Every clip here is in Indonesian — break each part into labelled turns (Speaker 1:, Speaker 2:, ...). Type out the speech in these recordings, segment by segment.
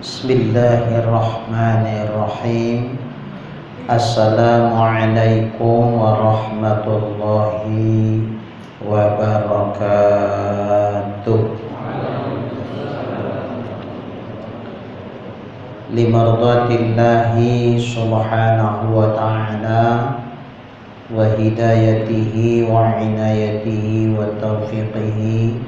Speaker 1: Bismillahirrahmanirrahim. Assalamualaikum warahmatullahi wabarakatuh. Limardatillahi subhanahu wa ta'ala wa hidayatihi wa inayatihi wa taufiqihi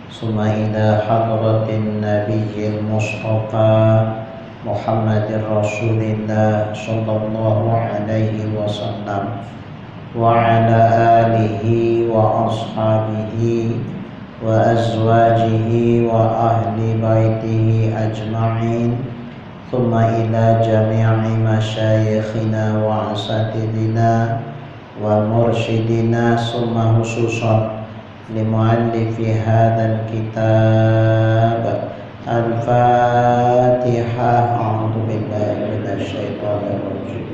Speaker 1: summa ila hadratin nabiyyil mustafa Muhammadir Rasulillah sallallahu alaihi wasallam wa ala alihi wa ashabihi wa azwajihi wa ahli baitihi ajma'in thumma ila jami'i masyayikhina wa asatidina wa mursyidina summa khususan limuallifi hadzal kitab al-Fatihah. A'udzu billahi minasy syaithanir rajim.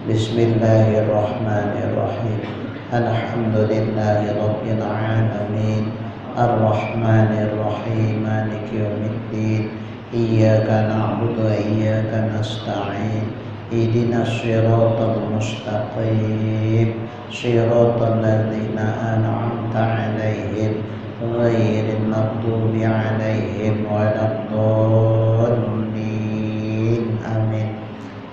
Speaker 1: Bismillahirrahmanirrahim. Alhamdulillahi rabbil alamin. Ar-Rahmanir Rahim. Maliki yaumiddin. Iyyaka na'budu wa iyyaka nasta'in. Ihdinas siratal mustaqim. Siratal ladzina an'amta 'alaihim ghairil maghdubi 'alaihim waladdallin. Amin.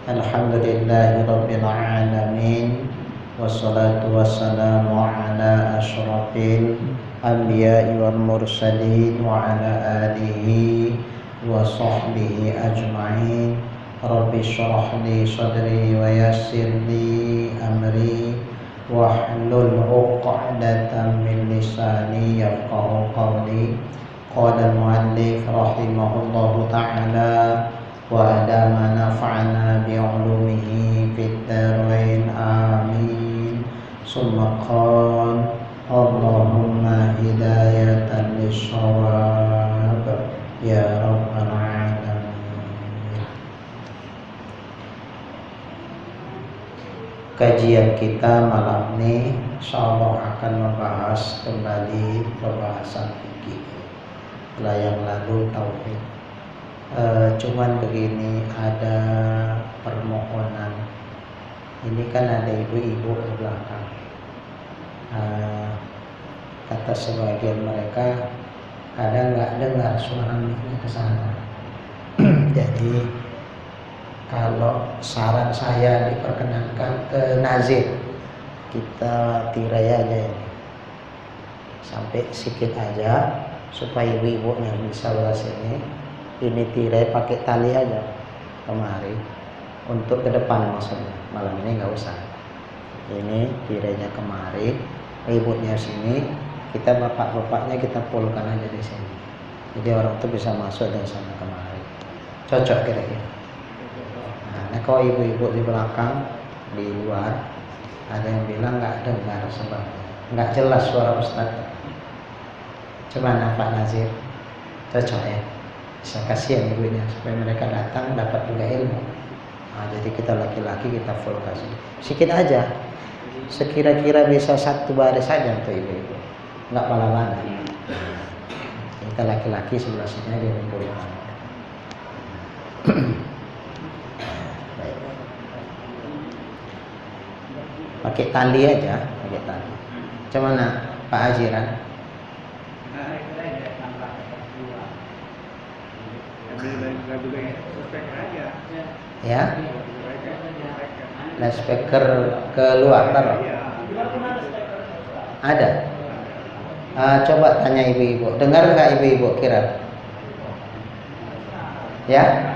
Speaker 1: Alhamdulillahi rabbil alamin. Wassalatu wassalamu ala asyrafil anbiya'i wal mursalin wa ala alihi wa sahbihi ajma'in. Rabbi shrah li sadri wa yassir li amri wahlul 'uqdatam min lisani yafqahu qawli. Qala al-muallif rahimahullahu ta'ala wa adama nafa'ana bi 'ulumihi fid dharain amin. Summa qala Allahumma hidayatan lis-shawab ya rabbal alamin. Kajian kita malam ini insyaallah akan membahas kembali pembahasan fikih. Setelah yang lalu tauhid. Cuman begini, ada permohonan. Ini kan ada ibu-ibu di belakang. Kata sebagian mereka, ada nggak dengar suara miknya ke sana. Jadi kalau saran saya diperkenankan ke nazir, kita tirai aja ini sampai sedikit aja supaya ibu-ibunya bisa belas ini. Ini tirai pakai tali aja kemari untuk ke depan, maksudnya malam ini nggak usah. Ini tirainya kemari, ibunya sini, kita bapak-bapaknya kita pulkan aja di sini. Jadi orang tuh bisa masuk dari sana kemari. Cocok kira-kira. Nah, kalau ibu-ibu di belakang, di luar, ada yang bilang nggak dengar sebabnya, nggak jelas suara Ustaz. Coba Pak Nazir, cocok ya? Bisa kasihan ibunya supaya mereka datang dapat juga ilmu. Nah, jadi kita laki-laki kita full kasih, sedikit aja, sekira-kira bisa satu baris saja untuk ibu-ibu, nggak pala-pala. Kita laki-laki sebelah sini aja kumpulkan. Pakai tali aja, pakai tali. Cuman Pak Aziran? Ya? Loudspeaker keluar taruh. Ada? Coba tanya ibu-ibu. Dengar nggak ibu-ibu kira? Ya?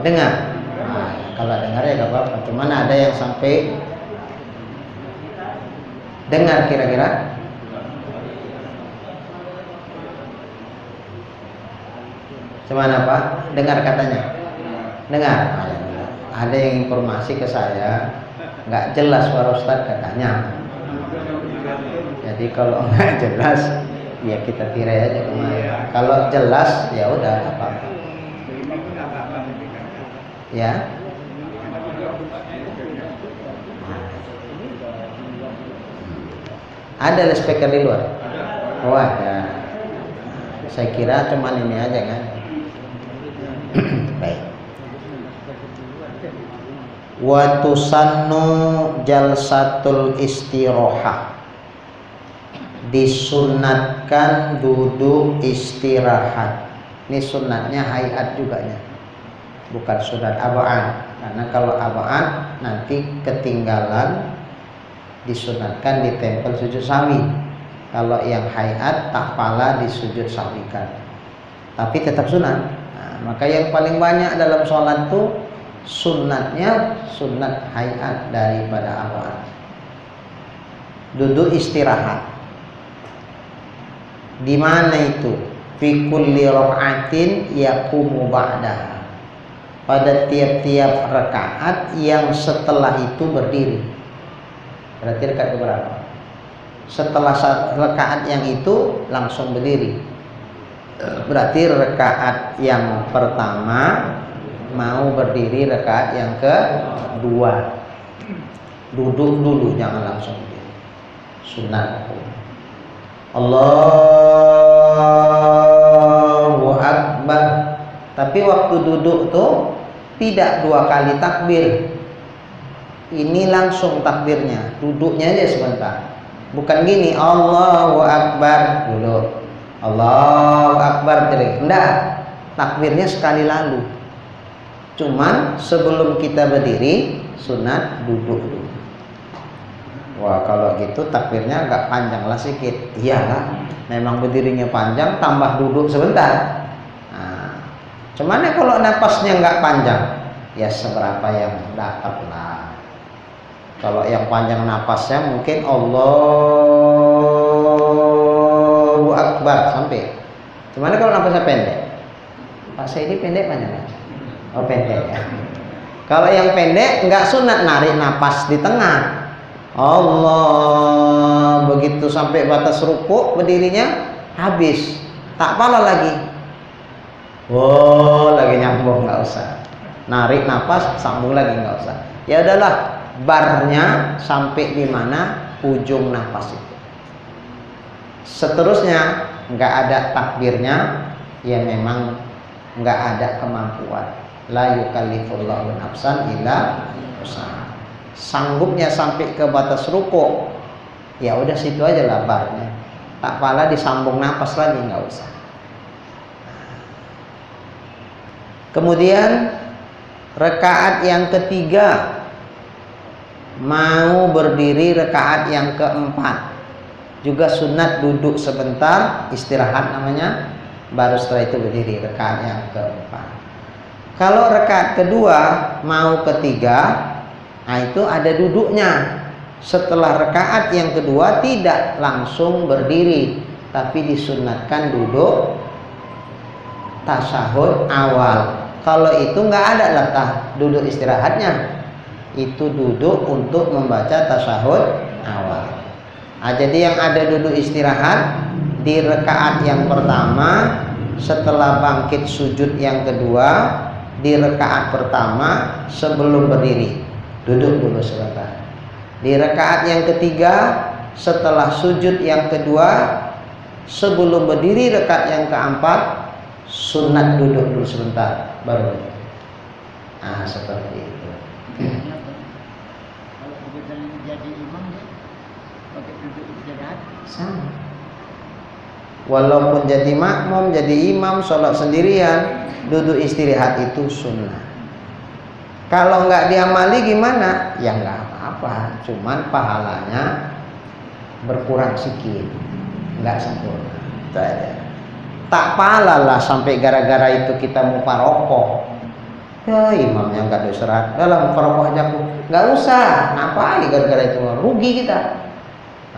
Speaker 1: Dengar? Nah, kalau dengar ya nggak apa-apa. Cuman ada yang sampai dengar kira-kira? Cuman apa? Dengar katanya? Dengar? Ada yang informasi ke saya, nggak jelas suara Ustaz katanya. Jadi kalau nggak jelas, ya kita tirai aja kemana. Kalau jelas, ya udah apa-apa. Ya. Ada speaker di luar? Oh ada. Saya kira cuman ini aja kan. Baik. Wa tusannu jalsatul istirahah. Disunatkan duduk istirahat. Ini sunatnya hayat juga ya. Bukan sunat abaan. Karena kalau abaan nanti ketinggalan disunatkan di tempel sujud sahwi. Kalau yang hayat tak pala disujud sahwikan. Tapi tetap sunat. Nah, maka yang paling banyak dalam sholat itu sunatnya sunat hayat daripada abaan. Duduk istirahat. Di mana itu? Fi kulli raka'atin yaqumu ba'daha. Pada tiap-tiap rakaat yang setelah itu berdiri. Berarti rakaat berapa? Setelah rakaat yang itu langsung berdiri. Berarti rakaat yang pertama mau berdiri, rakaat yang kedua duduk dulu, jangan langsung berdiri. Sunat. Allahu Akbar. Tapi waktu duduk tuh tidak 2 kali takbir. Ini langsung takbirnya, duduknya aja sebentar. Bukan gini, Allahu Akbar dulu, Allahu Akbar jadi. Enggak, takbirnya sekali lalu. Cuman sebelum kita berdiri sunat duduk dulu. Wah kalau gitu takbirnya agak panjang lah sedikit. Iyalah, memang berdirinya panjang, tambah duduk sebentar. Nah, cuman ya kalau napasnya nggak panjang, ya seberapa yang dapat lah. Kalau yang panjang napasnya mungkin Allahu Akbar sampai. Cuman kalau napasnya pendek, Pak saya ini pendek panjang. Oh pendek ya. Kalau yang pendek nggak sunat narik napas di tengah. Allah, begitu sampai batas rukuk berdirinya habis, tak pala lagi. Oh lagi nyambung, nggak usah. Narik napas sambung lagi, nggak usah. Ya udahlah, barnya sampai di mana ujung napas itu. Seterusnya nggak ada takbirnya, ya memang nggak ada kemampuan. La yukallifullahu nafsan illa wus'aha. Sanggupnya sampai ke batas rukuk, ya udah situ aja lah barnya. Tak pala disambung napas lagi, nggak usah. Kemudian rakaat yang ketiga mau berdiri, rakaat yang keempat juga sunat duduk sebentar, istirahat namanya, baru setelah itu berdiri, rakaat yang keempat. Kalau rakaat kedua mau ketiga, nah itu ada duduknya. Setelah rakaat yang kedua tidak langsung berdiri, tapi disunatkan duduk tasyahud awal. Kalau itu nggak ada latah duduk istirahatnya, itu duduk untuk membaca tasyahud awal. Nah, jadi yang ada duduk istirahat di rakaat yang pertama, setelah bangkit sujud yang kedua, di rakaat pertama sebelum berdiri duduk dulu sebentar. Di rakaat yang ketiga setelah sujud yang kedua sebelum berdiri rakaat yang keempat sunat duduk dulu sebentar baru. Nah seperti itu.
Speaker 2: Kalau kebetulan jadi imam ya pakai duduk istirahat
Speaker 1: Sama. Walaupun jadi makmum, jadi imam, sholat sendirian, duduk istirahat itu sunnah. Kalau nggak diamali gimana? Ya nggak apa-apa, cuman pahalanya berkurang sedikit, nggak sempurna. Itu aja. Tak pahala lah sampai gara-gara itu kita mau parokoh. Ya imamnya nggak istirahat, dalam parokoh aja aku nggak usah. Ngapain gara-gara itu rugi kita.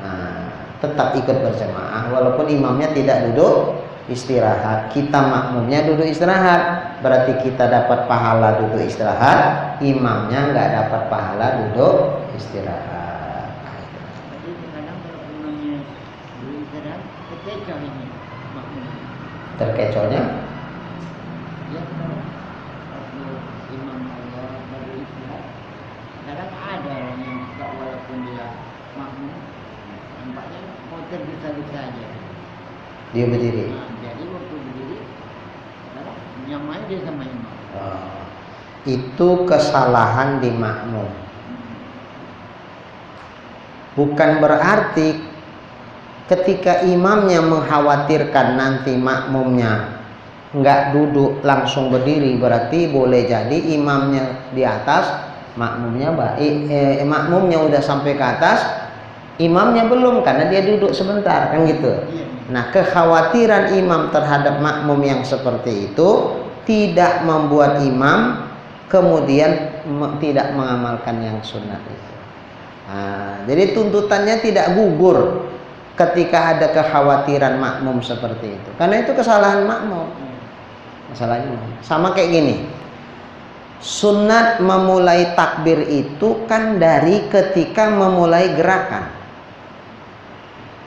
Speaker 1: Nah, tetap ikut berjamaah walaupun imamnya tidak duduk istirahat, kita makmumnya duduk istirahat, berarti kita dapat pahala duduk istirahat, imamnya nggak dapat pahala duduk istirahat.
Speaker 2: jadi kadang kalau imamnya duduk istirahat kekecoh ini makmum
Speaker 1: Terkecohnya
Speaker 2: ya kalau waktu imam Allah baru istirahat kadang ada orang yang suka walaupun dia makmum nampaknya mau tergesa-gesa aja
Speaker 1: Dia berdiri.
Speaker 2: Nah, jadi waktu berdiri, nyamai dia sama imam.
Speaker 1: Itu kesalahan di makmum. Bukan berarti ketika imamnya mengkhawatirkan nanti makmumnya nggak duduk langsung berdiri, berarti boleh jadi imamnya di atas, makmumnya makmumnya udah sampai ke atas, imamnya belum karena dia duduk sebentar, kan gitu. Nah, kekhawatiran imam terhadap makmum yang seperti itu tidak membuat imam kemudian tidak mengamalkan yang sunat itu. Nah, jadi tuntutannya tidak gugur ketika ada kekhawatiran makmum seperti itu, karena itu kesalahan makmum. Masalahnya sama kayak gini, sunat memulai takbir itu kan dari ketika memulai gerakan.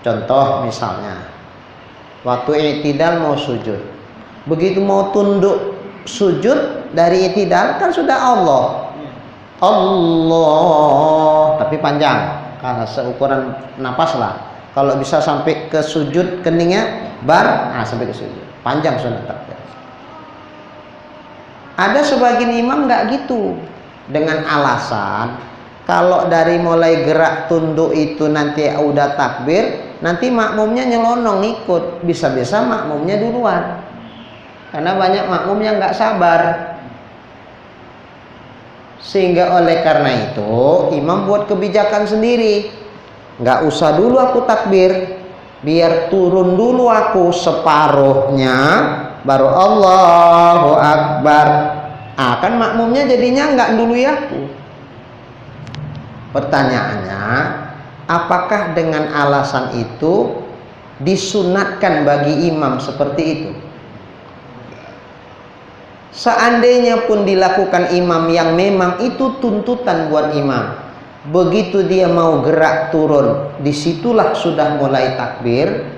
Speaker 1: Contoh misalnya waktu i'tidal mau sujud, begitu mau tunduk sujud dari i'tidal kan sudah Allah, tapi panjang karena seukuran napas lah. Kalau bisa sampai ke sujud keningnya sampai ke sujud, panjang sunat takbir. Ada sebagian imam nggak gitu, dengan alasan kalau dari mulai gerak tunduk itu nanti udah takbir, nanti makmumnya nyelonong ikut, bisa-bisa makmumnya duluan, karena banyak makmum yang nggak sabar. Sehingga oleh karena itu imam buat kebijakan sendiri, nggak usah dulu aku takbir, biar turun dulu aku separuhnya baru Allahu Akbar. Kan makmumnya jadinya nggak dulu aku. Pertanyaannya, apakah dengan alasan itu disunatkan bagi imam seperti itu? Seandainya pun dilakukan imam yang memang itu tuntutan buat imam, begitu dia mau gerak turun, disitulah sudah mulai takbir.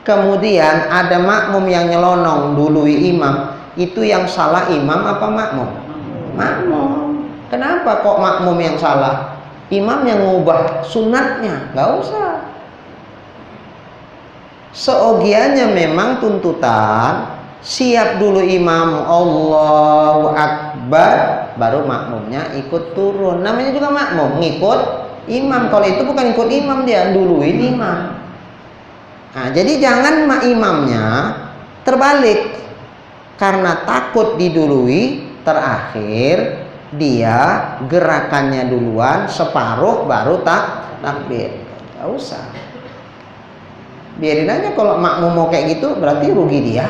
Speaker 1: Kemudian ada makmum yang nyelonong dului imam, itu yang salah imam apa makmum? Makmum. Kenapa kok makmum yang salah? Imam yang ngubah sunatnya, nggak usah. Seogianya memang tuntutan, siap dulu imam Allahu Akbar, baru makmumnya ikut turun. Namanya juga makmum, ngikut imam. Kalau itu bukan ikut imam, dia duluin imam. Nah, jadi jangan imamnya terbalik, karena takut didului, terakhir dia gerakannya duluan separuh baru takbir. Gak usah, biarin aja. Kalau makmum mau kayak gitu berarti rugi dia.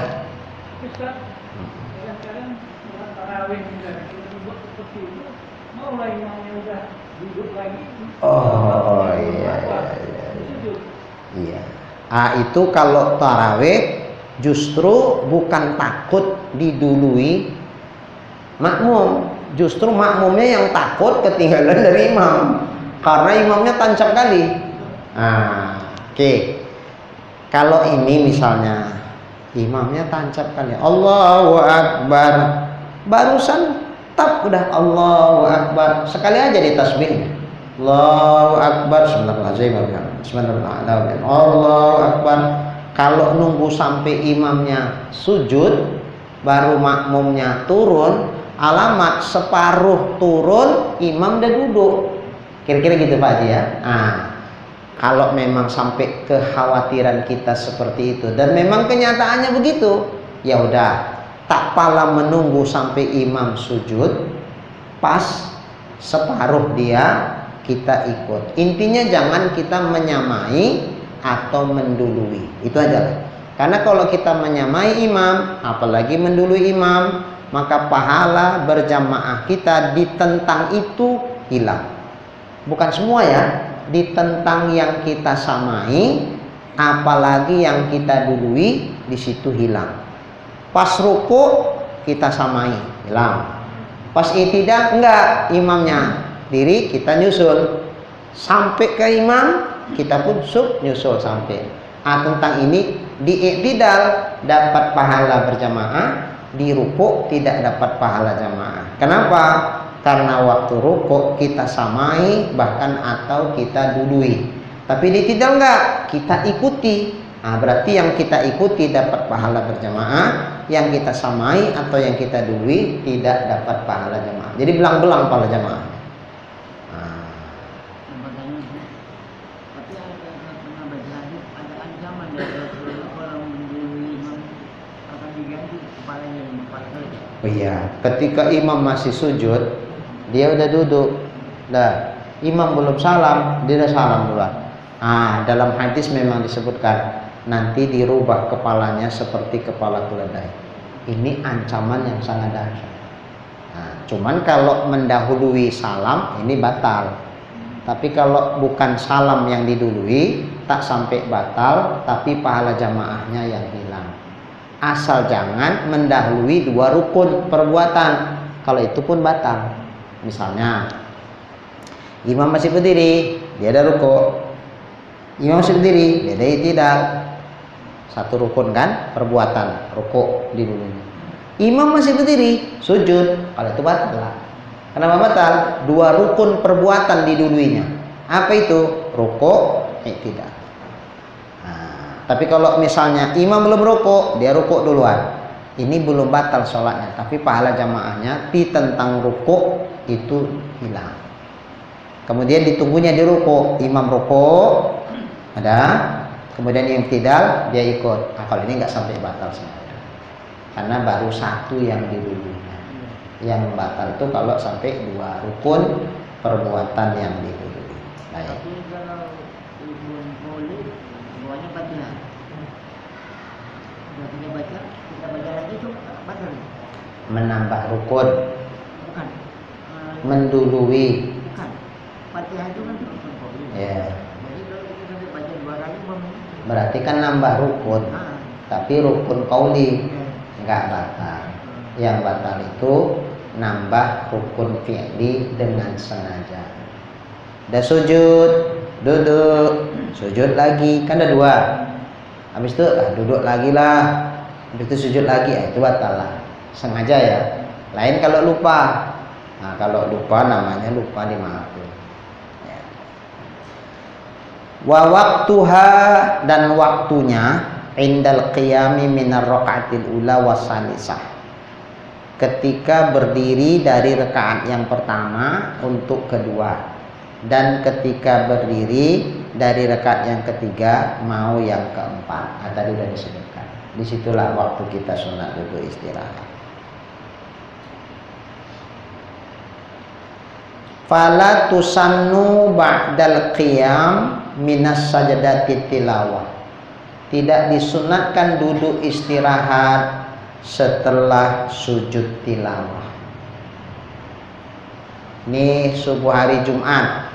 Speaker 1: Oh iya. Itu kalau tarawih justru bukan takut didului makmum, justru makmumnya yang takut ketinggalan dari imam, karena imamnya tancap kali. Oke. Kalau ini misalnya imamnya tancap kali, Allahu Akbar, barusan udah Allahu Akbar, sekali aja di tasbihnya, Allahu Akbar, Bismillahirrahmanirrahim, Allahu Akbar. Kalau nunggu sampai imamnya sujud baru makmumnya turun, alamat separuh turun imam udah duduk, kira-kira gitu Pak Haji ya. Kalau memang sampai kekhawatiran kita seperti itu dan memang kenyataannya begitu, ya udah, tak pala menunggu sampai imam sujud, pas separuh dia kita ikut. Intinya jangan kita menyamai atau mendului, itu aja lah. Karena kalau kita menyamai imam, apalagi mendului imam, maka pahala berjamaah kita ditentang itu hilang. Bukan semua ya, ditentang yang kita samai, apalagi yang kita dului, di situ hilang. Pas ruku kita samai, hilang. Pas i'tidal enggak, imamnya diri kita nyusul, sampai ke imam kita pun nyusul sampai. Tentang ini di i'tidal dapat pahala berjamaah, di ruku tidak dapat pahala jamaah. Kenapa? Karena waktu ruku kita samai bahkan atau kita dului, tapi di i'tidal enggak, kita ikuti Nah, berarti yang kita ikuti dapat pahala berjamaah, yang kita samai atau yang kita dului tidak dapat pahala jamaah. Jadi belang-belang pahala jamaah. Nah,
Speaker 2: tapi ada pernah baca hadis, ada ancaman dari Rasulullah kalau mendului imam akan diganti kepalanya dengan kepala kerja.
Speaker 1: oh iya, ketika imam masih sujud, dia udah duduk, imam belum salam, dia udah salam duluan. Dalam hadis memang disebutkan nanti dirubah kepalanya seperti kepala keledai. Ini ancaman yang sangat dahsyat. Cuman kalau mendahului salam ini batal. Tapi kalau bukan salam yang didului, tak sampai batal, tapi pahala jamaahnya yang hilang. Asal jangan mendahului 2 rukun perbuatan. Kalau itu pun batal. Misalnya imam masih berdiri, dia ada rukuk. Imam masih berdiri, dia ada i'tidal. 1 rukun kan perbuatan, rukuk di dulunya. Imam masih berdiri, sujud. Kalau itu batal. Kenapa batal? 2 rukun perbuatan diduluinya. Apa itu? Rukuk, i'tidal. Tapi kalau misalnya imam belum rukuk, dia rukuk duluan. Ini belum batal sholatnya, tapi pahala jamaahnya tentang rukuk itu hilang. Kemudian ditunggunya di rukuk, imam rukuk, ada, kemudian yang tidak dia ikut. Kalau ini nggak sampai batal semuanya, karena baru 1 yang didulunya. Yang batal itu kalau sampai 2 rukun perbuatan yang didului. Baik.
Speaker 2: Tapi kalau rukun boleh, semuanya Fatihah. Sudah kita baca lagi itu batal.
Speaker 1: Menambah rukun,
Speaker 2: Bukan.
Speaker 1: mendului.
Speaker 2: Bukan. Fatihah itu kan rukun boleh.
Speaker 1: Ya.
Speaker 2: Jadi kalau kita sampai baca 2 kali
Speaker 1: Berarti kan nambah rukun, tapi rukun qauli nggak batal. Yang batal itu nambah rukun fi'li dengan sengaja. Udah sujud, duduk, sujud lagi, kan ada 2. Habis itu duduk lagi lah, habis itu sujud lagi, itu batal lah. Sengaja ya. Lain kalau lupa. Kalau lupa namanya lupa dimaafin. Ya. Wa waktuha, dan waktunya indal qiyami minar rakaatil ula wasanisah. Ketika berdiri dari rakaat yang pertama untuk kedua, dan ketika berdiri dari rakaat yang ketiga mau yang keempat. Tadi sudah disebutkan. Disitulah waktu kita sunat duduk istirahat. Fala tusannu ba'dal qiyam minas sajadati tilawah. Tidak disunatkan duduk istirahat setelah sujud tilawah. Ini subuh hari Jumat,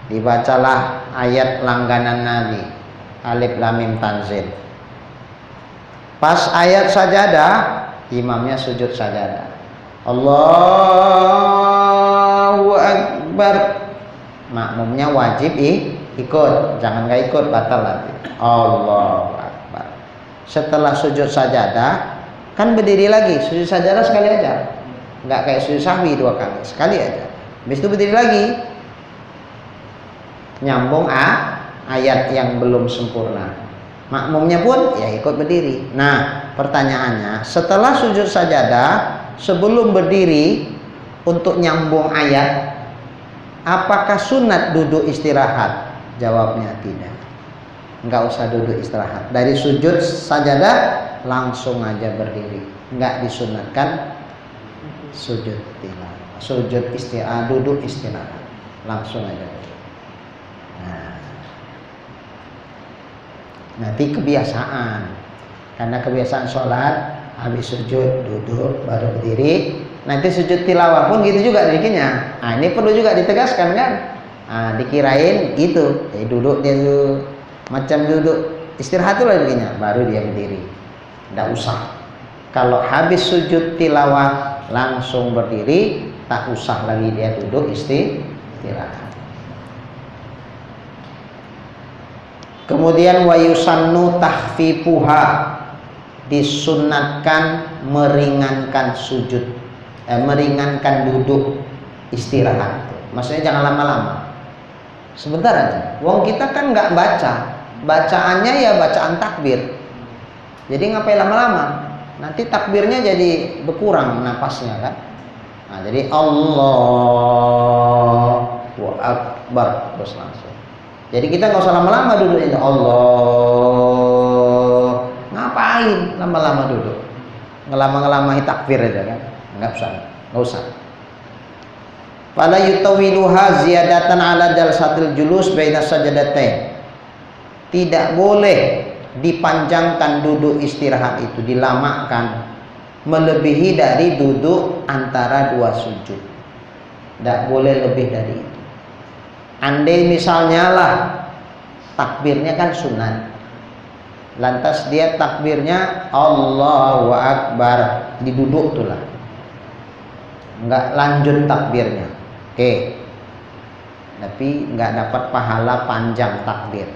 Speaker 1: dibacalah ayat langganan Nabi, Alif Lam Mim Tanzil. Pas ayat sajadah, imamnya sujud sajadah. Allahu Akbar. Makmumnya wajib ikut, jangan nggak ikut, batal nanti. Allahu Akbar. Setelah sujud sajadah, kan berdiri lagi, sujud sajadah sekali aja, nggak kayak sujud sahwi 2 kali, sekali aja. Habis itu berdiri lagi, nyambung ayat yang belum sempurna. Makmumnya pun ya ikut berdiri. Nah, pertanyaannya, setelah sujud sajadah, sebelum berdiri untuk nyambung ayat, apakah sunat duduk istirahat? Jawabnya tidak. Enggak usah duduk istirahat. Dari sujud sajadah langsung aja berdiri. Enggak disunatkan sujud tilawah. Sujud istirahat, duduk istirahat. Langsung aja berdiri. Nanti kebiasaan, karena kebiasaan sholat habis sujud duduk baru berdiri, nanti sujud tilawah pun gitu juga bikinnya. Ini perlu juga ditegaskan kan. Dikirain gitu, duduk dia dulu, macam duduk istirahat tuh lah bikinnya, baru dia berdiri. Nggak usah. Kalau habis sujud tilawah langsung berdiri, tak usah lagi dia duduk istirahat. Kemudian wayusannu tahfifuha, disunatkan meringankan sujud, meringankan duduk istirahat. Maksudnya jangan lama-lama, sebentar aja. Wong kita kan nggak baca, bacaannya ya bacaan takbir. Jadi ngapain lama-lama? Nanti takbirnya jadi berkurang napasnya kan. Nah, jadi Allahu Akbar terus langsung. Jadi kita nggak usah lama-lama duduknya. Allah, ngapain lama-lama duduk? Ngelama-ngelamahi takbir aja kan? Nggak usah. Fala yutawiluha ziyadatan ala jalsatil julus baina sajadatain. Tidak boleh dipanjangkan duduk istirahat itu, dilamakan melebihi dari duduk antara dua sujud. Tidak boleh lebih dari itu. Andai misalnya lah takbirnya kan sunat, lantas dia takbirnya Allahu Akbar, diduduk tuh lah, nggak lanjut takbirnya, oke, tapi nggak dapat pahala panjang takbir.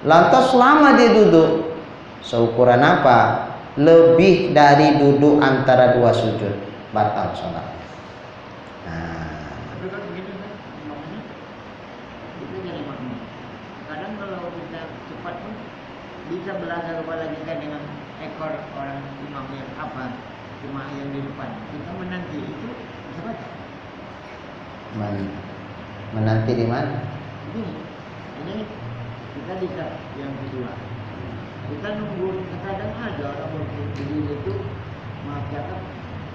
Speaker 1: Lantas selama dia duduk, seukuran apa? Lebih dari duduk antara dua sujud, batal sholat. Nah,
Speaker 2: Tapi kan begini kan, makanya itu jadi makmum. Kadang kalau kita cepat pun bisa belajar kepada kita dengan ekor orang imam yang imam yang di depan. Kita menanti itu bisa baca.
Speaker 1: menanti di mana?
Speaker 2: Ini kita bisa yang kedua. Kita nunggu, kadang ada orang berdiri itu maaf kata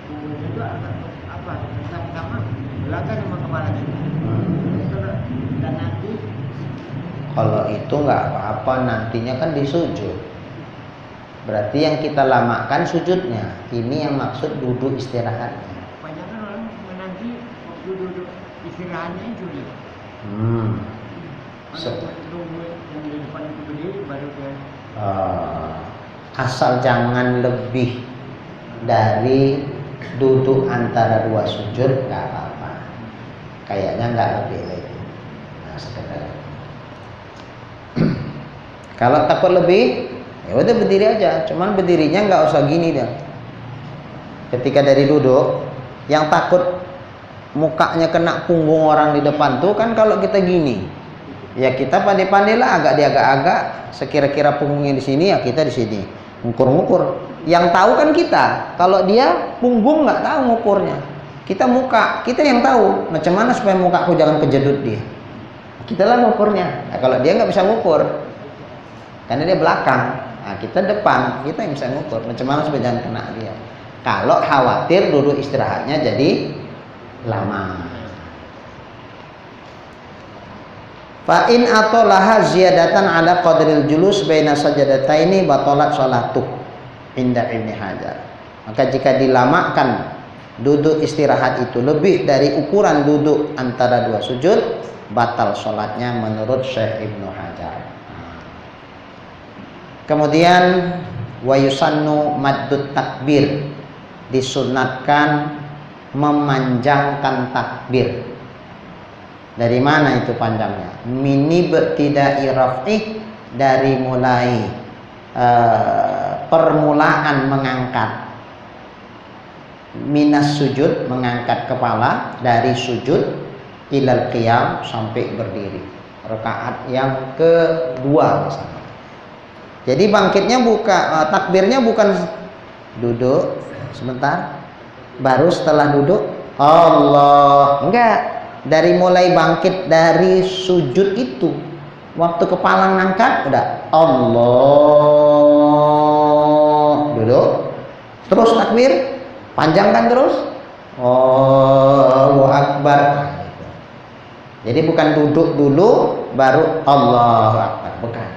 Speaker 2: punggungnya itu agak sama belakang sama kepala kita. Dan nanti
Speaker 1: Kalau itu nggak apa-apa, nantinya kan di sujud. Berarti yang kita lamakan sujudnya. Ini yang maksud duduk istirahatnya.
Speaker 2: kebanyakan orang menanti waktu duduk istirahatnya itu dia. Kalau nunggu yang di depan itu berdiri baru dia.
Speaker 1: Asal jangan lebih dari duduk antara dua sujud, nggak apa-apa. Kayaknya nggak lebih lagi. Nah, sekedar. Kalau takut lebih, ya udah berdiri aja. Cuman berdirinya nggak usah gini dah. Ketika dari duduk, yang takut mukanya kena punggung orang di depan tuh kan kalau kita gini. Ya kita pandai-pandai lah, agak diagak-agak, sekira-kira punggungnya di sini ya kita di sini, ngukur-ngukur. Yang tahu kan kita. Kalau dia punggung nggak tahu ngukurnya. Kita muka, kita yang tahu. Macam mana supaya muka aku jangan kejedut dia. Kita lah ngukurnya. Nah, kalau dia nggak bisa ngukur, karena dia belakang. Nah, kita depan, kita yang bisa ngukur. Macam mana supaya jangan kena dia. Kalau khawatir duduk istirahatnya jadi lama. Fa in atolaha ziyadatan ala qadril julus baina sajadataini batalat sholatuh inda Ibnu Hajar. Maka jika dilamakan duduk istirahat itu lebih dari ukuran duduk antara dua sujud, batal sholatnya menurut Syekh Ibnu Hajar. Kemudian wa yusannu maddut takbir, disunatkan memanjangkan takbir. Dari mana itu panjangnya? Mini bertidai raf'ih, dari mulai permulaan mengangkat minas sujud, mengangkat kepala dari sujud, ilal qiyam, sampai berdiri. Rakaat yang kedua misalnya. Jadi bangkitnya takbirnya bukan duduk sebentar, baru setelah duduk Allah, enggak. Dari mulai bangkit dari sujud itu, waktu kepala ngangkat udah Allah, duduk, terus takbir, panjangkan terus Allahu Akbar. Jadi bukan duduk dulu baru Allahu Akbar, bukan.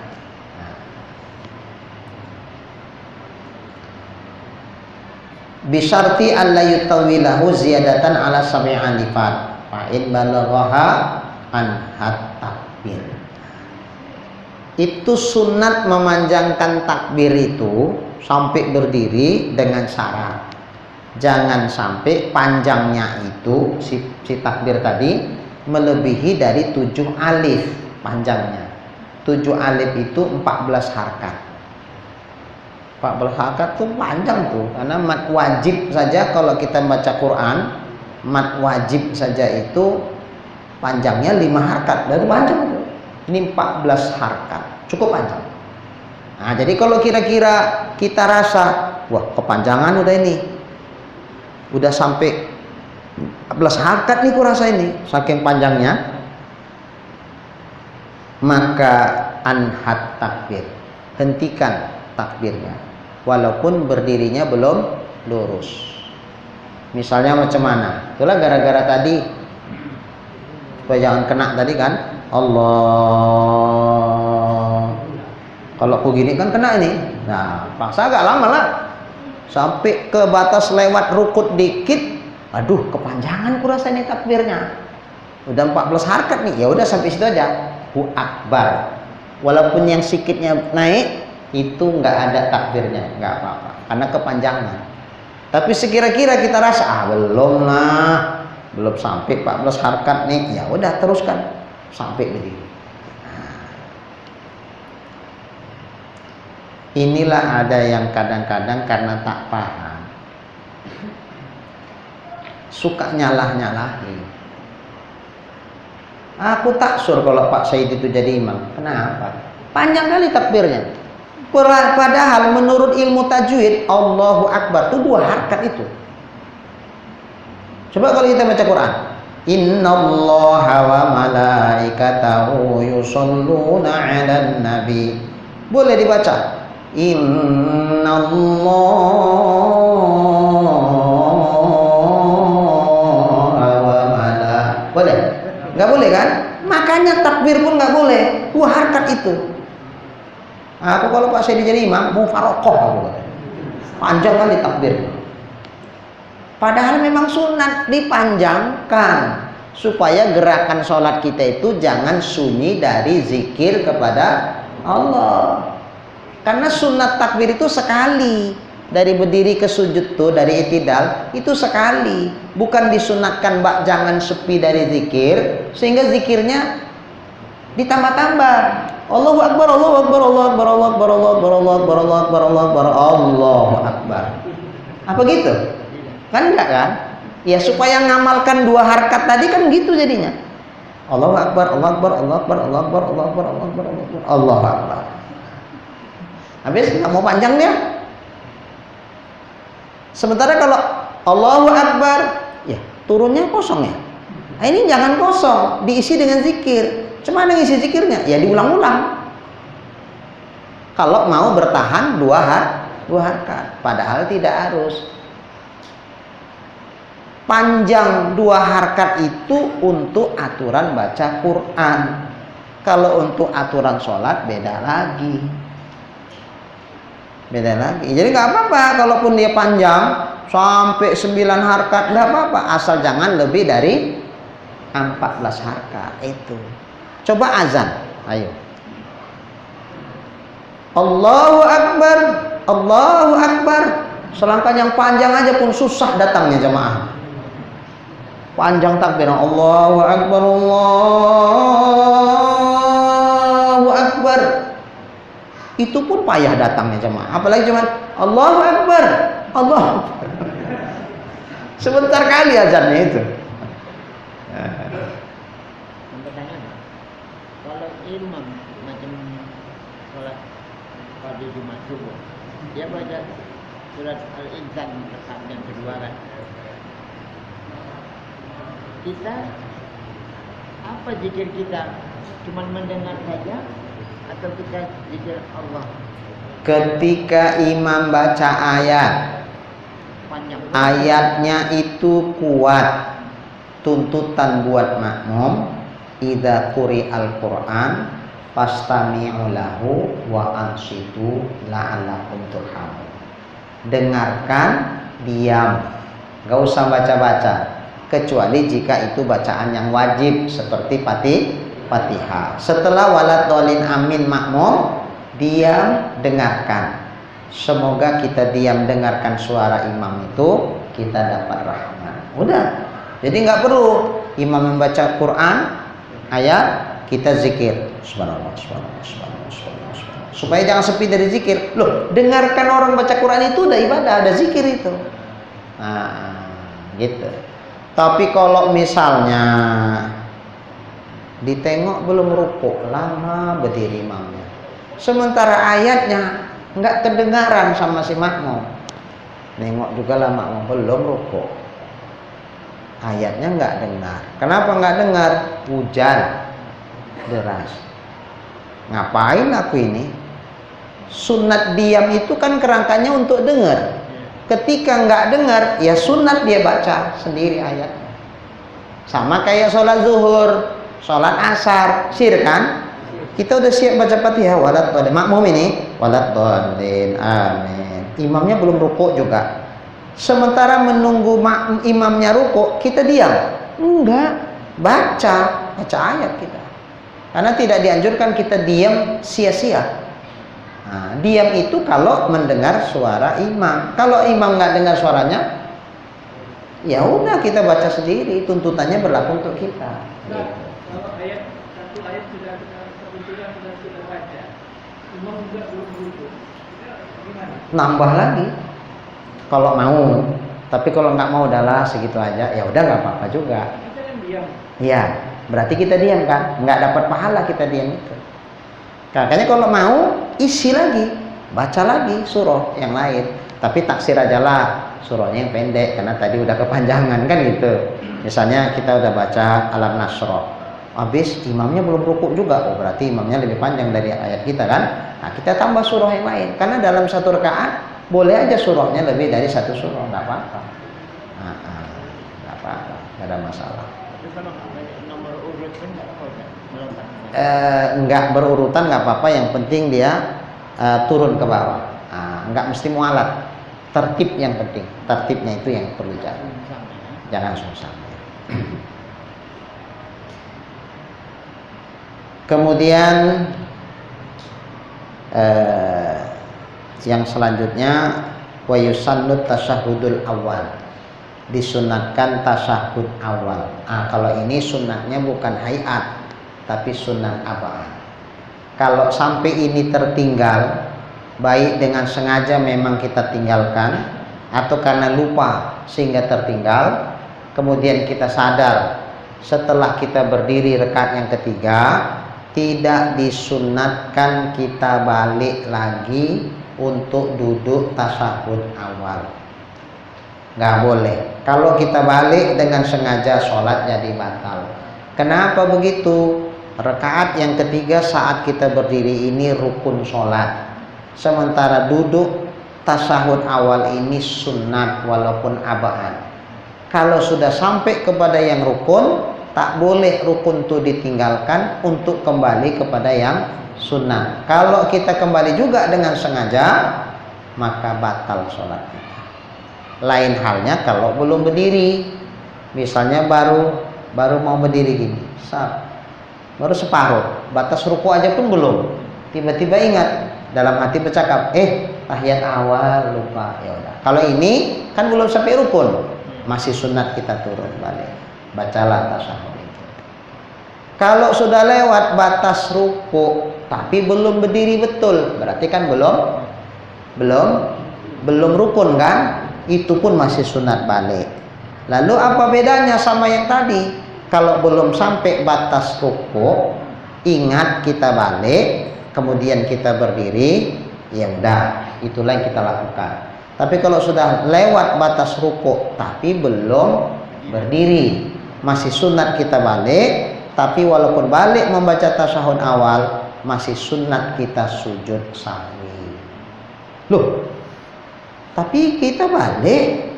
Speaker 1: Bisyarti alla yutawilahu ziyadatan ala sab'i alifat fa'in balaghaha an takbir. Itu sunat memanjangkan takbir itu sampai berdiri dengan syarat jangan sampai panjangnya itu si takbir tadi melebihi dari 7 alif panjangnya. 7 alif itu 14 harkat. 14 harkat tuh panjang tuh, karena mat wajib saja kalau kita baca Quran, mat wajib saja itu panjangnya 5 harkat, dari panjang tuh. Ini 14 harkat. cukup panjang. Nah, jadi kalau kira-kira kita rasa, wah kepanjangan udah ini, udah sampai 14 harkat nih kurasa ini, saking panjangnya, maka anhat takbir, hentikan takbirnya, walaupun berdirinya belum lurus. Misalnya macam mana? Itulah gara-gara tadi, supaya jangan kena tadi kan, Allah. Kalau aku gini kan kena ini. Nah, paksa agak lama lah. Sampai ke batas lewat rukut dikit, aduh kepanjangan kurasa ini takbirnya. Udah 14 harkat nih, ya udah sampai situ aja. Hu akbar. Walaupun yang sikitnya naik, itu nggak ada takbirnya, nggak apa-apa, karena kepanjangan. Tapi sekira-kira kita rasa, belum lah, belum sampai 14 harkat nih, ya udah teruskan sampai berdiri. Inilah ada yang kadang-kadang karena tak paham, suka nyalah-nyalahin. Aku taksur kalau Pak Said itu jadi imam. Kenapa? Panjang kali takbirnya. Padahal menurut ilmu tajwid, Allahu Akbar itu 2 harkat itu. Coba kalau kita baca Quran, Innallaha wa malaikatahu yusholluna 'alan nabi. Boleh dibaca Innallaha wa malaikatahu. Boleh? Nggak boleh kan? Makanya takbir pun nggak boleh, 2 harkat itu. Aku kalau Pak Said jadi imam, mau farokoh aku kata. Panjang kali takbir. Padahal memang sunat dipanjangkan supaya gerakan sholat kita itu jangan sunyi dari zikir kepada Allah. Karena sunat takbir itu sekali, dari berdiri ke sujud tuh, dari i'tidal itu sekali, bukan disunatkan mbak jangan sepi dari zikir sehingga zikirnya ditambah-tambah. Allahu Akbar, Allahu Akbar, Allahu Akbar, Allahu Akbar, Allahu Akbar, Allahu Akbar, Allahu Akbar, Allahu Akbar, Allahu Akbar. Apa gitu? Kan enggak kan? Ya supaya ngamalkan 2 harkat tadi kan gitu jadinya. Allahu Akbar, Allahu Akbar, Allahu Akbar, Allahu Akbar, Allahu Akbar, Allahu Akbar, Allahu Akbar, Allahu Akbar. Habis nggak mau panjang dia. Sementara kalau Allahu Akbar, ya turunnya kosong ya. Nah, ini jangan kosong, diisi dengan zikir. Cuma ada isi zikirnya, ya diulang-ulang. Kalau mau bertahan 2 harkat, padahal tidak harus. Panjang 2 harkat itu untuk aturan baca Quran. Kalau untuk aturan sholat beda lagi. Beda lagi. Jadi nggak apa-apa kalaupun dia panjang sampai 9 harkat, nggak apa-apa, asal jangan lebih dari 14 harkat itu. Coba azan, ayo. Allahu Akbar, Allahu Akbar. Selangkah yang panjang aja pun susah datangnya jemaah. Panjang takbir, Allahu Akbar, Allahu Akbar. Itu pun payah datangnya jemaah. Apalagi cuman Allahu Akbar, Allahu Akbar. Sebentar kali azannya itu.
Speaker 2: Kalau imam macam sholat pada Jumat subuh, dia baca surat Al-Insan rakaat yang kedua kan. Kita apa zikir kita? Cuman mendengar saja atau kita zikir Allah?
Speaker 1: Ketika imam baca ayat,
Speaker 2: Panjang.
Speaker 1: ayatnya itu kuat, tuntutan buat makmum, idza quri'al Qur'an fastami'u lahu wa ansitu la'allakum turhamun. Dengarkan, diam, gak usah baca-baca, kecuali jika itu bacaan yang wajib seperti Fatihah. Setelah waladhdallin amin makmum, diam, dengarkan. Semoga kita diam dengarkan suara imam itu, kita dapat rahmat. Udah. Jadi nggak perlu imam membaca Quran ayat, kita zikir subhanallah, subhanallah, subhanallah, subhanallah, subhanallah. Supaya jangan sepi dari zikir. Loh, dengarkan orang baca Quran itu udah ibadah, ada zikir itu. Nah, gitu. Tapi kalau misalnya ditengok belum rukuk, lama berdiri imamnya, sementara ayatnya nggak kedengaran sama si makmum. Nengok juga lah makmum belum rukuk, ayatnya nggak dengar. Kenapa nggak dengar? Hujan deras. Ngapain aku ini? Sunat diam itu kan kerangkanya untuk dengar. Ketika nggak dengar, ya sunat dia baca sendiri ayatnya. Sama kayak sholat zuhur, sholat asar, sir kan? Kita udah siap baca Fatihah, walat dhalin. Makmum ini, walat dhalin, amin. Imamnya belum rukuk juga. Sementara menunggu imamnya rukuk, kita diam. Enggak, baca ayat kita. Karena tidak dianjurkan kita diam sia-sia. Nah, diam itu kalau mendengar suara imam. Kalau imam nggak dengar suaranya, ya udah kita baca sendiri. Tuntutannya berlaku untuk kita. Gitu.
Speaker 3: Kalau satu ayat sudah baca, imam juga belum berhukum, gimana?
Speaker 1: Nambah lagi, kalau mau. Tapi kalau nggak mau udahlah segitu aja. Ya udah nggak apa-apa juga.
Speaker 3: Kita yang diam.
Speaker 1: Iya, berarti kita diam kan? Nggak dapat pahala kita diam itu. Makanya kalau mau isi lagi, baca lagi surah yang lain. Tapi taksir aja lah surahnya yang pendek karena tadi udah kepanjangan kan gitu. Misalnya kita udah baca Alam Nasra, habis imamnya belum rukuk juga, oh berarti imamnya lebih panjang dari ayat kita kan. Nah kita tambah surah yang lain karena dalam satu rakaat boleh aja surahnya lebih dari satu surah, nggak apa-apa. Nggak apa-apa, nggak ada masalah.
Speaker 2: Nomor urut kan nggak apa-apa.
Speaker 1: Nggak berurutan nggak apa-apa, yang penting dia turun ke bawah. Nggak mesti mualat, tertib yang penting, tertibnya itu yang perlu jaga, jangan susah. Kemudian yang selanjutnya wa yusannut tasyahudul awal, disunatkan tasyahud awal. Kalau ini sunatnya bukan hayat tapi sunat abad. Kalau sampai ini tertinggal, baik dengan sengaja memang kita tinggalkan atau karena lupa sehingga tertinggal, kemudian kita sadar setelah kita berdiri rakaat yang ketiga, tidak disunatkan kita balik lagi untuk duduk tasyahud awal. Nggak boleh. Kalau kita balik dengan sengaja, sholat jadi batal. Kenapa begitu? Rakaat yang ketiga saat kita berdiri ini rukun sholat, sementara duduk tasyahud awal ini sunat walaupun abaan. Kalau sudah sampai kepada yang rukun, tak boleh rukun itu ditinggalkan untuk kembali kepada yang sunnah. Kalau kita kembali juga dengan sengaja, maka batal sholat kita. Lain halnya kalau belum berdiri, misalnya baru mau berdiri gini, baru separuh, batas ruku aja pun belum, tiba-tiba ingat dalam hati bercakap, tahiyat awal lupa, ya udah. Kalau ini kan belum sampai rukun, masih sunat kita turun balik, bacalah tasyahud itu. Kalau sudah lewat batas ruku tapi belum berdiri betul, berarti kan belum rukun kan? Itu pun masih sunat balik. Lalu apa bedanya sama yang tadi? Kalau belum sampai batas ruku, ingat kita balik, kemudian kita berdiri, ya udah, itulah yang kita lakukan. Tapi kalau sudah lewat batas ruku tapi belum berdiri, masih sunat kita balik. Tapi walaupun balik membaca tasyahud awal, masih sunat kita sujud sahwi. Loh, tapi kita balik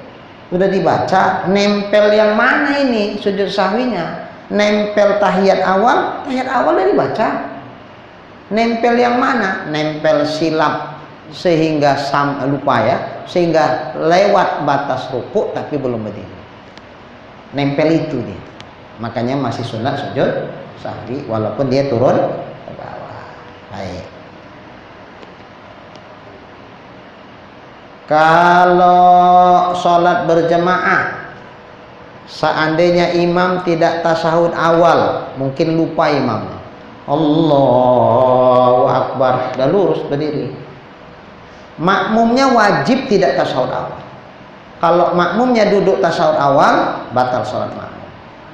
Speaker 1: udah dibaca, nempel yang mana ini sujud sahwinya? Nempel tahiyat awal udah dibaca. Nempel yang mana? Nempel silap sehingga lupa ya, sehingga lewat batas ruku tapi belum berdiri. Nempel itu dia. Makanya masih sunat sujud sahwi walaupun dia turun ke bawah. Baik. Kalau sholat berjamaah, seandainya imam tidak tasyahud awal, mungkin lupa imam, Allahu Akbar, dah lurus berdiri, makmumnya wajib tidak tasyahud awal. Kalau makmumnya duduk tasyahud awal, batal sholat makmum.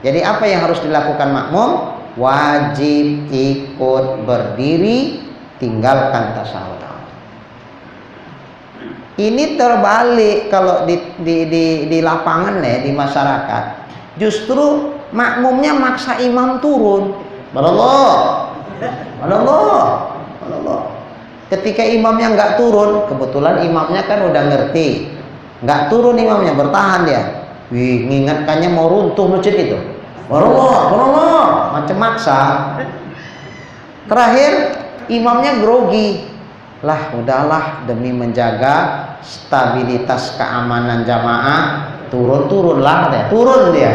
Speaker 1: Jadi apa yang harus dilakukan makmum? Wajib ikut berdiri tinggalkan tasahud awal. Ini terbalik kalau di lapangan ya, di masyarakat. Justru makmumnya maksa imam turun. Allah. Ketika imamnya nggak turun, kebetulan imamnya kan udah ngerti, nggak turun imamnya, bertahan dia. Wih, ngingatkannya mau runtuh masjid itu. Allah, macam maksa. Terakhir imamnya grogi. Lah, udahlah demi menjaga stabilitas keamanan jamaah, turun dia.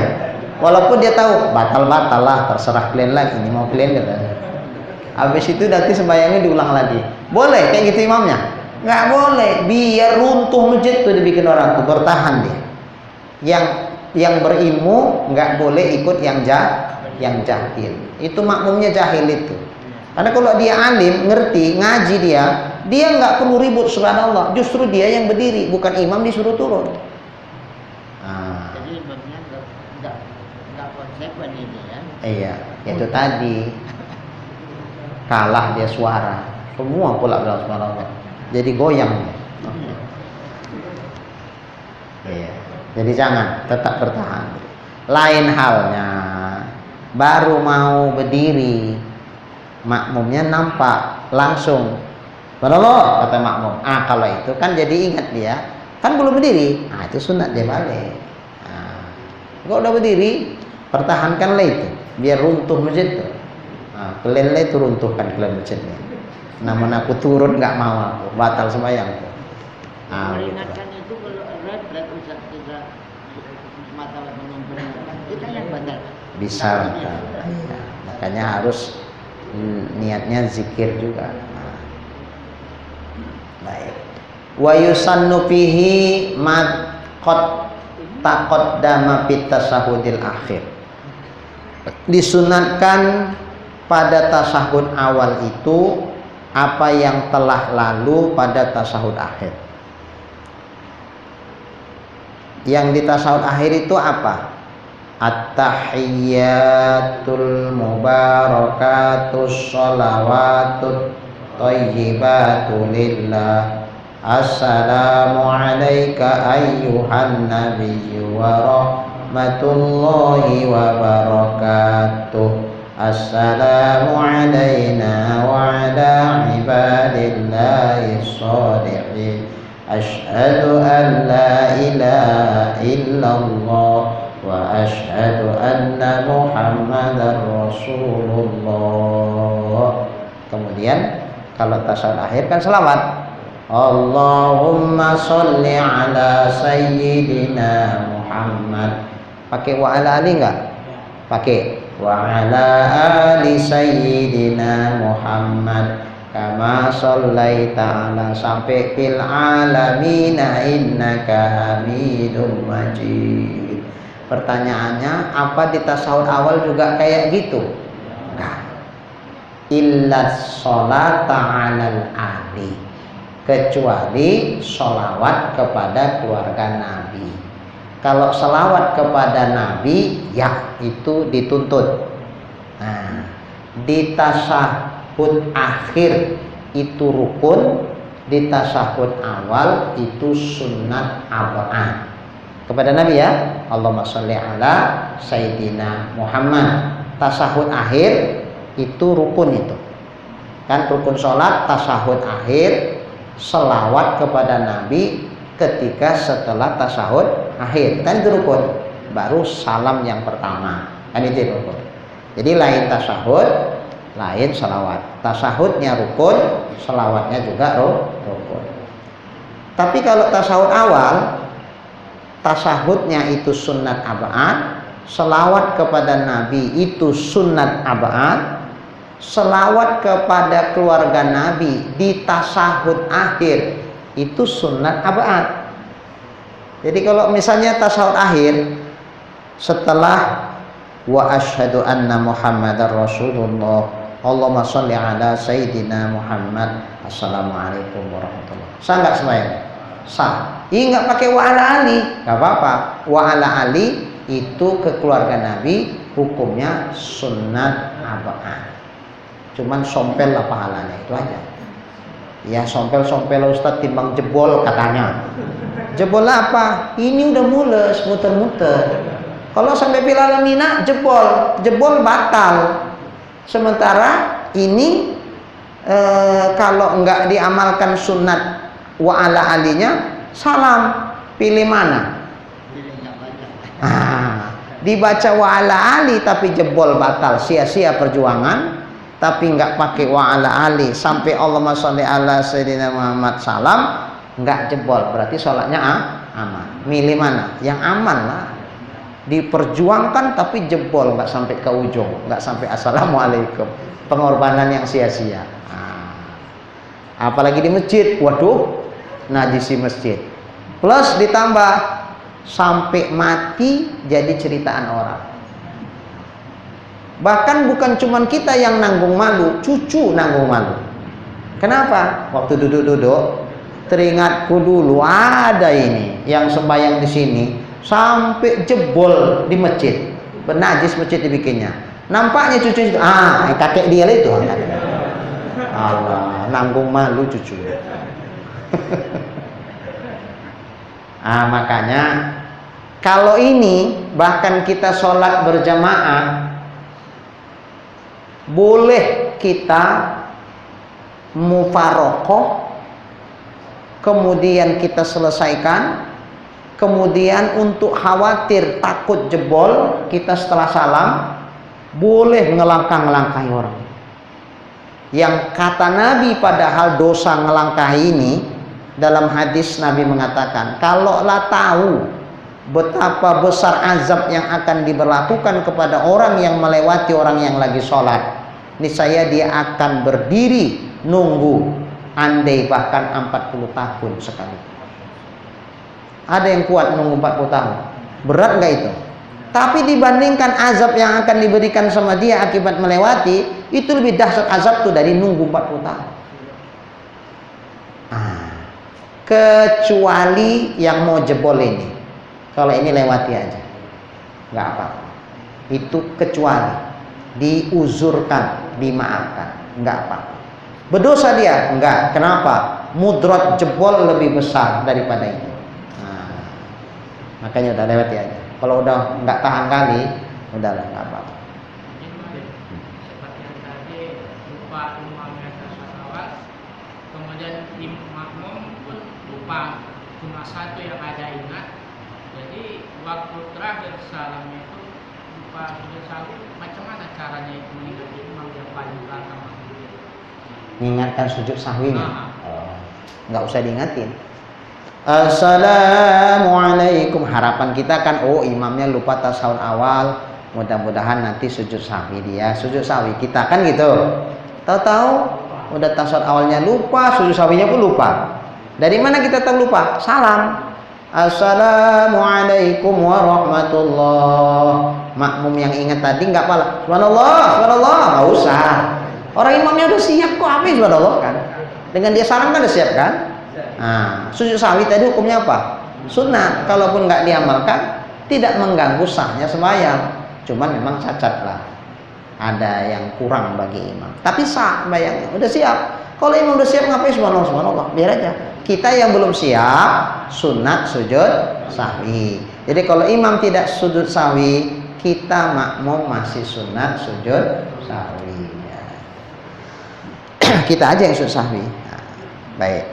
Speaker 1: Walaupun dia tahu batal lah, terserah kalian lagi, ini mau kalian gitu. Habis itu nanti sembahyangnya diulang lagi. Boleh kayak gitu imamnya? Nggak boleh, biar runtuh masjid tuh dibikin orang tuh, bertahan dia. Yang berilmu nggak boleh ikut yang jahil. Itu makmumnya jahil itu. Karena kalau dia alim, ngerti, ngaji dia nggak perlu ribut, subhanallah. Justru dia yang berdiri, bukan imam disuruh turun.
Speaker 2: Jadi imamnya nggak konsekuen ini ya.
Speaker 1: Iya, itu tadi. Kalah dia suara. Semua pula bilang subhanallah. Jadi goyang. Iya. Jadi jangan, tetap bertahan. Lain halnya, baru mau berdiri, makmumnya nampak langsung. Subhanallah, kata makmum. Kalau itu kan jadi ingat dia, kan belum berdiri. Itu sunat dia balik. Kalau udah berdiri, pertahankanlah itu, biar runtuh masjid itu. Kalian itu runtuhkan kalian masjidnya. Namun aku turun nggak mau, aku batal sembahyang.
Speaker 2: Meringankan itu kalau red Ustaz kita masalah memperingatkan, kita yang batal.
Speaker 1: Bisa batal. Iya. Makanya harus niatnya zikir juga. Baik. Wa yusannu fihi ma qad taqaddama fit tasahudil akhir. Disunatkan pada tasahud awal itu apa yang telah lalu pada tasahud akhir. Yang di tasahud akhir itu apa? At-tahiyyatul mubarakatus sholawatut thayyibatu lillah. Assalamu alayka ayyuhan nabiyyu wa rahmatullahi wa barakatuh. Assalamu alayna wa ala ibadillahi sholihin. Ashhadu an la ilaha illallah wa ashhadu anna Muhammadar Rasulullah. Kemudian kalau tasawuf akhir kan selawat. Allahumma sholli ala sayyidina Muhammad. Pakai wa ala ali enggak? Pakai wa ala ali sayyidina Muhammad kama shallaita ala sampai fil alamina innaka hamidum majid. Pertanyaannya, apa di tasawuf awal juga kayak gitu? Enggak. Illa sholata alal ali, kecuali sholawat kepada keluarga Nabi. Kalau sholawat kepada Nabi, ya itu dituntut. Nah, di tasahud akhir itu rukun, di tasahud awal itu sunnat ab'ad. Kepada Nabi ya, Allahumma sholli ala Sayyidina Muhammad. Tasahud akhir itu rukun itu. Kan rukun sholat, tasahud akhir, selawat kepada Nabi ketika setelah tasahud akhir. Kan itu rukun. Baru salam yang pertama. Kan itu rukun. Jadi lain tasahud, lain selawat. Tasahudnya rukun, selawatnya juga rukun. Tapi kalau tasahud awal, tasahudnya itu sunnat ab'ad, selawat kepada Nabi itu sunnat ab'ad, selawat kepada keluarga Nabi di tasahud akhir itu sunnat ab'ad. Jadi kalau misalnya tasahud akhir setelah wa asyhadu anna Muhammadar Rasulullah, Allahumma sholli ala Sayyidina Muhammad, assalamualaikum warahmatullahi wabarakatuh. Sah nggak sembahyang? Sah. Nggak pakai wa ala ali, nggak apa-apa. Wa ala ali itu ke keluarga Nabi hukumnya sunnat ab'ad. Cuman sompel lah pahalanya, itu aja. Ya sompel-sompel Ustaz timbang jebol katanya. Jebol apa? Ini udah mules muter-muter. Kalau sampai Filarmina jebol batal. Sementara ini kalau enggak diamalkan sunat wa ala alinya, salam. Pilih mana? Dibaca wa ala ali tapi jebol batal, sia-sia perjuangan. Tapi enggak pakai wa ala ali sampai Allahumma sholli ala sayyidina Muhammad salam, enggak jebol, berarti sholatnya aman. Milih mana? Yang aman lah. Diperjuangkan tapi jebol, enggak sampai ke ujung, enggak sampai assalamualaikum. Pengorbanan yang sia-sia. Apalagi di masjid, waduh, najisi masjid. Plus ditambah sampai mati jadi ceritaan orang. Bahkan bukan cuman kita yang nanggung malu, cucu nanggung malu. Kenapa? Waktu duduk-duduk, teringatku dulu ada ini yang sembahyang di sini sampai jebol di masjid, bernajis masjid dibikinnya. Nampaknya cucu itu, kakek dia itu. Allah, nanggung malu cucu. Makanya kalau ini bahkan kita sholat berjamaah, boleh kita mufarokoh, kemudian kita selesaikan, kemudian untuk khawatir takut jebol, kita setelah salam boleh ngelangkah-ngelangkahi orang. Yang kata Nabi padahal dosa ngelangkahi ini, dalam hadis Nabi mengatakan, kalaulah tahu betapa besar azab yang akan diberlakukan kepada orang yang melewati orang yang lagi sholat, niscaya dia akan berdiri nunggu, andai bahkan 40 tahun sekali. Ada yang kuat nunggu 40 tahun? Berat nggak itu? Tapi dibandingkan azab yang akan diberikan sama dia akibat melewati, itu lebih dahsyat azab tuh dari nunggu 40 tahun. Kecuali yang mau jebol ini, kalau ini lewati aja, nggak apa-apa. Itu kecuali diuzurkan, dimaafkan, nggak apa-apa. Berdosa dia? Enggak. Kenapa? Mudrat jebol lebih besar daripada itu. Makanya udah lewati aja. Kalau udah nggak tahan kali, udahlah nggak apa-apa.
Speaker 3: Seperti yang tadi, lupa imamnya tasawuf, kemudian makmum pun lupa, cuma satu yang ada ingat. Jadi waktu terakhir salamnya itu lupa sujud sahwi, macam mana caranya itu mengikuti imam yang paling belakang?
Speaker 1: Mengingatkan sujud sahwinya? Nggak usah diingatin. Assalamualaikum, harapan kita kan, imamnya lupa tasawuf awal, mudah-mudahan nanti sujud sahwi dia, sujud sahwi kita kan gitu. Tahu-tahu udah tasawuf awalnya lupa, sujud sahwinya pun lupa. Dari mana kita tahu lupa? Salam. Assalamualaikum warahmatullah. Makmum yang ingat tadi nggak pala subhanallah, subhanallah, nggak usah. Orang imamnya udah siap kok, habis subhanallah kan. Dengan dia salam kan udah siap kan? Sujud sahwi tadi hukumnya apa? Sunnah. Kalaupun nggak diamalkan, tidak mengganggu sahnya sembahyang. Cuman memang cacat lah, ada yang kurang bagi imam. Tapi sah bayangnya, udah siap. Kalau imam udah siap ngapain subhanallah, subhanallah, biar aja. Kita yang belum siap, sunat sujud sahwi. Jadi kalau imam tidak sujud sahwi, kita makmum masih sunat sujud sahwi. Kita aja yang sujud sahwi. Baik.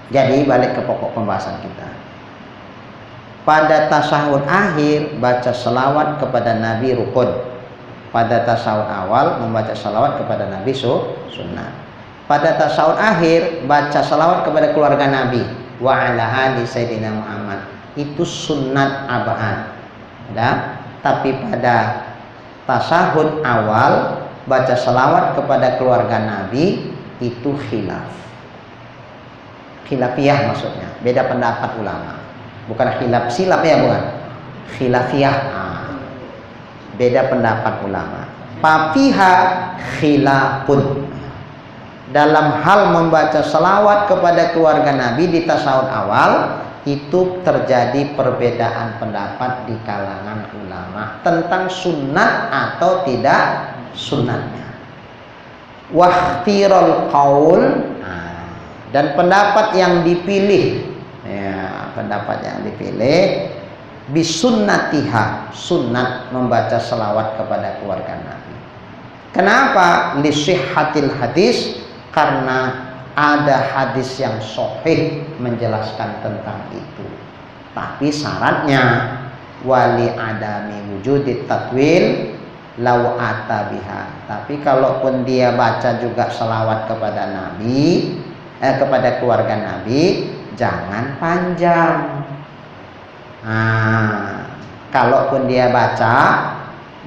Speaker 1: Jadi balik ke pokok pembahasan kita. Pada tasyahud akhir baca selawat kepada Nabi rukun. Pada tasyahud awal membaca selawat kepada Nabi sunnah. Pada tasyahud akhir baca selawat kepada keluarga Nabi wa ala ali sayyidina Muhammad. Itu sunnat abad. Tapi pada tasyahud awal baca selawat kepada keluarga Nabi itu khilaf. Khilafiyah maksudnya, beda pendapat ulama. Bukan khilaf silap ya, bukan. Khilafiyah. Beda pendapat ulama. Papiha khilafun. Dalam hal membaca selawat kepada keluarga Nabi di tasawuf awal, itu terjadi perbedaan pendapat di kalangan ulama tentang sunnat atau tidak sunnatnya. Wahtirul qaul, Dan pendapat yang dipilih, ya, pendapat yang dipilih bisunnatiha, sunnat membaca selawat kepada keluarga Nabi. Kenapa? Lisihhatil hadis, karena ada hadis yang sahih menjelaskan tentang itu. Tapi syaratnya wali adami wujudit tatwil lau atabiha. Tapi kalaupun dia baca juga selawat kepada Nabi, kepada keluarga Nabi, jangan panjang. Kalaupun dia baca,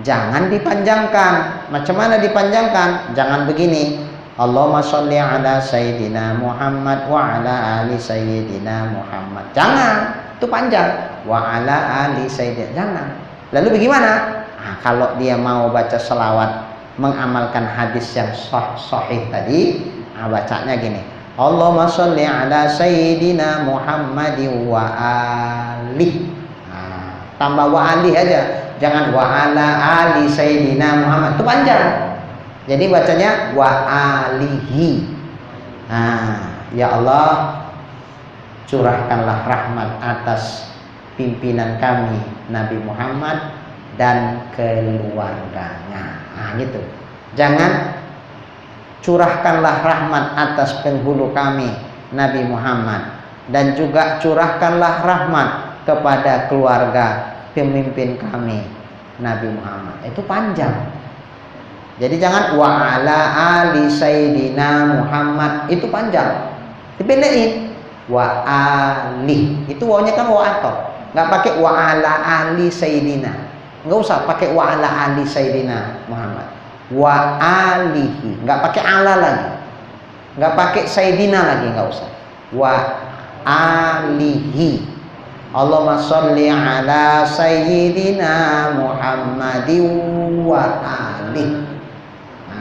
Speaker 1: jangan dipanjangkan. Macam mana dipanjangkan? Jangan begini. Allahumma sholli ala sayyidina Muhammad wa ala ali sayyidina Muhammad. Jangan, itu panjang. Wa ala ali sayyidina, jangan. Lalu bagaimana? Kalau dia mau baca selawat mengamalkan hadis yang sahih tadi, bacanya gini. Allahumma sholli ala sayyidina Muhammadin wa ali. Tambah wa ali aja, jangan wa ala ali sayyidina Muhammad, itu panjang. Jadi bacanya wa alihi. Ya Allah, curahkanlah rahmat atas pimpinan kami Nabi Muhammad dan keluarganya. Gitu. Jangan curahkanlah rahmat atas penghulu kami Nabi Muhammad, dan juga curahkanlah rahmat kepada keluarga pemimpin kami Nabi Muhammad. Itu panjang. Jadi jangan wa ala ali sayyidina Muhammad, itu panjang. Dipendekin wa ali. Itu wawnya kan wa atau. Enggak pakai wa ala ali sayyidina. Enggak usah pakai wa ala ali sayyidina Muhammad. Wa alihi, enggak pakai ala lagi. Enggak pakai sayyidina lagi, enggak usah. Wa alihi. Allahumma sholli ala sayyidina Muhammadin wa alihi.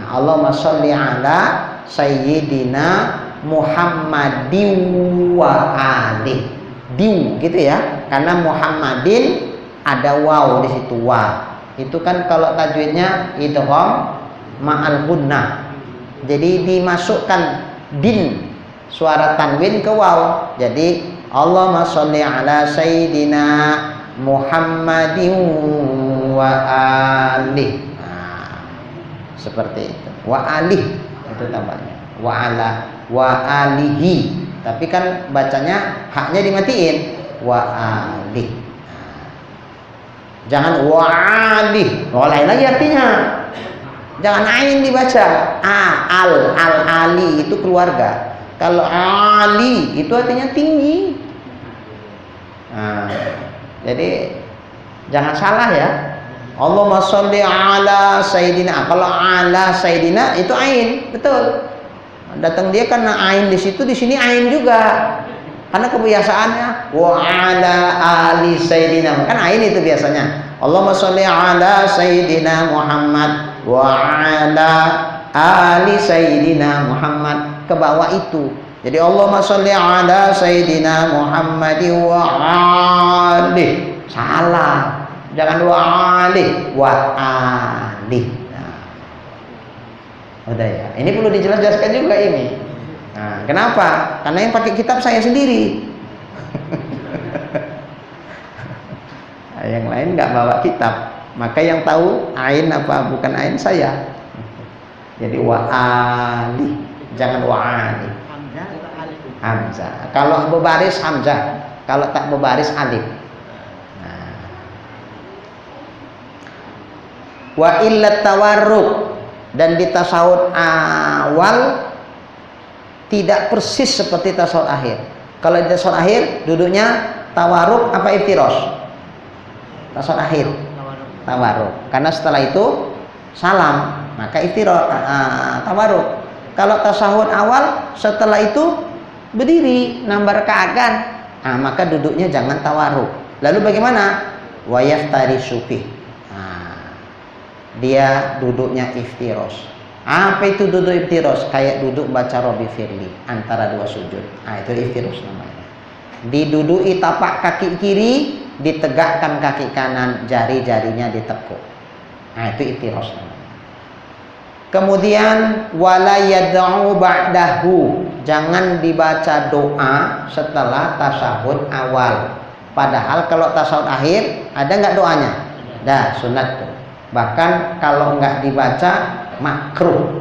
Speaker 1: Allahumma sholli ala sayyidina Muhammadin wa ali. Diu gitu ya. Karena Muhammadin ada waw di situ, wa. Itu kan kalau tajwidnya idgham ma'al gunnah. Jadi dimasukkan din, suara tanwin ke waw. Jadi Allahumma sholli ala sayyidina Muhammadin wa ali. Seperti itu. Wa alih itu tambahnya. Wa ala wa alihi. Tapi kan bacanya haknya dimatiin. Wa alih. Jangan wa alih. Lain lagi artinya. Jangan ain dibaca. Al ali itu keluarga. Kalau ali itu artinya tinggi. Jadi jangan salah ya. Allahumma sholli ala sayyidina. Kalau ala sayyidina itu ain, betul. Datang dia karena ain di situ, di sini ain juga. Karena kebiasaannya wa ala ali sayyidina. Kan ain itu biasanya. Allahumma sholli ala sayyidina Muhammad wa ala ali sayyidina Muhammad, ke bawah itu. Jadi Allahumma sholli ala sayyidina Muhammadin wa ali. Salah. Jangan wa ali, wa ali. Udah ya. Ini perlu dijelaskan juga ini. Kenapa? Karena yang pakai kitab saya sendiri. Yang lain nggak bawa kitab. Maka yang tahu ain apa bukan ain saya. Jadi wa ali, jangan wa ali. Hamzah. Kalau berbaris hamzah, kalau tak berbaris alif. Wa illat tawarruk, dan di tasawuf awal tidak persis seperti tasawuf akhir. Kalau di tasawuf akhir duduknya tawarruk apa iftiros? Tasawuf akhir tawarruk. Karena setelah itu salam, maka iftiros tawarruk. Kalau tasawuf awal setelah itu berdiri nambah rakaat, maka duduknya jangan tawarruk. Lalu bagaimana? Wa yaftarisu fi. Dia duduknya iftiros. Apa itu duduk iftiros? Kayak duduk baca Robbi Firli antara dua sujud. Itu iftiros namanya. Diduduki tapak kaki kiri, ditegakkan kaki kanan, jari-jarinya ditekuk. Itu iftiros namanya. Kemudian wala yad'u ba'dahu, jangan dibaca doa setelah tasyahud awal. Padahal kalau tasyahud akhir ada nggak doanya? Dah, sunat tuh. Bahkan kalau nggak dibaca makruh.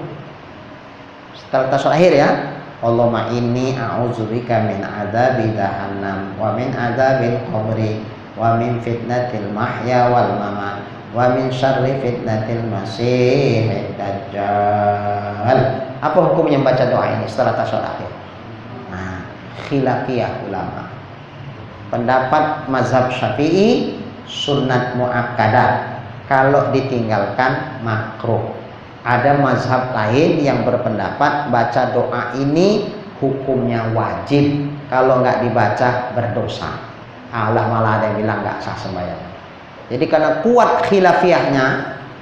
Speaker 1: Setelah tasyahud akhir ya. Allahumma inni a'udzubika min adzabi jahannam wa min adzabil qabri wa min fitnatil mahya wal mamat wa min syarri fitnatil masiihid dajjal. Apa hukumnya membaca doa ini setelah tasyahud akhir? Nah, khilafiyah ulama. Pendapat mazhab Syafi'i sunnat muakkadah, kalau ditinggalkan makruh. Ada mazhab lain yang berpendapat baca doa ini hukumnya wajib, kalau nggak dibaca berdosa. Allah malah ada yang bilang nggak sah sembahyang. Jadi karena kuat khilafiyahnya,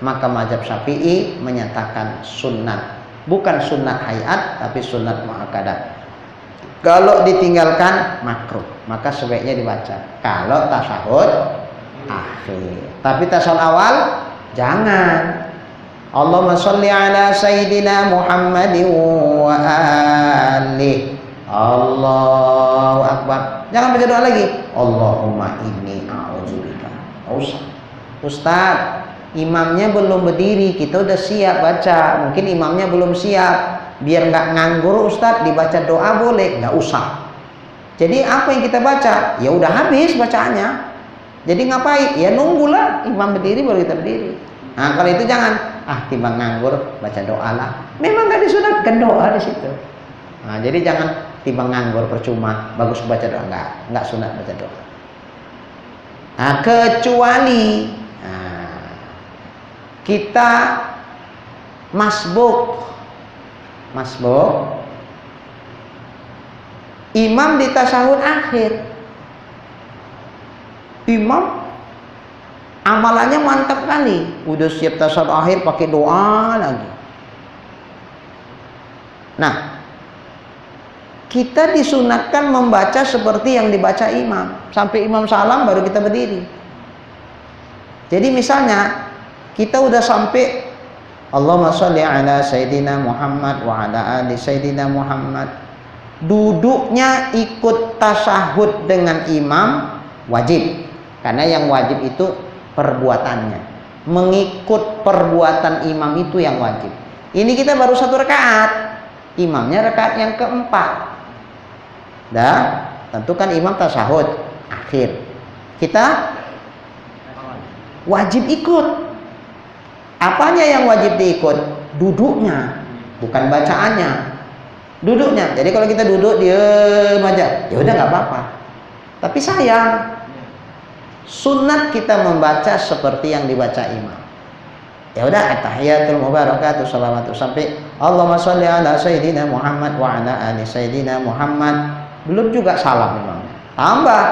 Speaker 1: maka mazhab Syafi'i menyatakan sunnat, bukan sunnat hayat tapi sunnat muakkadah. Kalau ditinggalkan makruh, maka sebaiknya dibaca kalau tasyahud akhir. Tapi tasyahud awal jangan. Allahumma sholli ala sayyidina Muhammadin wa alihi. Allahu akbar. Jangan baca doa lagi. Allahumma inni a'udzubika. Ustaz, imamnya belum berdiri, kita udah siap baca. Mungkin imamnya belum siap. Biar nggak nganggur Ustaz, dibaca doa boleh? Nggak usah. Jadi apa yang kita baca? Ya udah habis bacaannya. Jadi ngapain? Ya nunggulah imam berdiri baru kita berdiri. Nah kalau itu jangan. Timbang nganggur baca doa lah. Memang nggak disunatkan doa di situ. Nah jadi jangan timbang nganggur percuma. Bagus baca doa, nggak sunat baca doa. Nah kecuali kita masbuk, imam di tasyahud akhir, imam amalannya mantap kali, udah siap tasyahud akhir pakai doa lagi. Nah, kita disunatkan membaca seperti yang dibaca imam, sampai imam salam baru kita berdiri. Jadi misalnya kita udah sampai Allahumma sholli ala sayyidina Muhammad wa ala ali sayyidina Muhammad, duduknya ikut tasyahud dengan imam wajib, karena yang wajib itu perbuatannya, mengikut perbuatan imam itu yang wajib. Ini kita baru 1 rakaat, imamnya rakaat yang keempat. Dah, tentu kan imam tasyahud akhir, kita wajib ikut. Apanya yang wajib diikut? Duduknya, bukan bacaannya. Duduknya. Jadi kalau kita duduk diem aja, ya udah nggak apa-apa. Tapi sayang, sunat kita membaca seperti yang dibaca imam. Ya udah, at-tahiyatul mubarakatuh shalawatu sampai Allahumma sholli ala sayyidina Muhammad wa ala ali sayyidina Muhammad. Belum juga salam imamnya. Tambah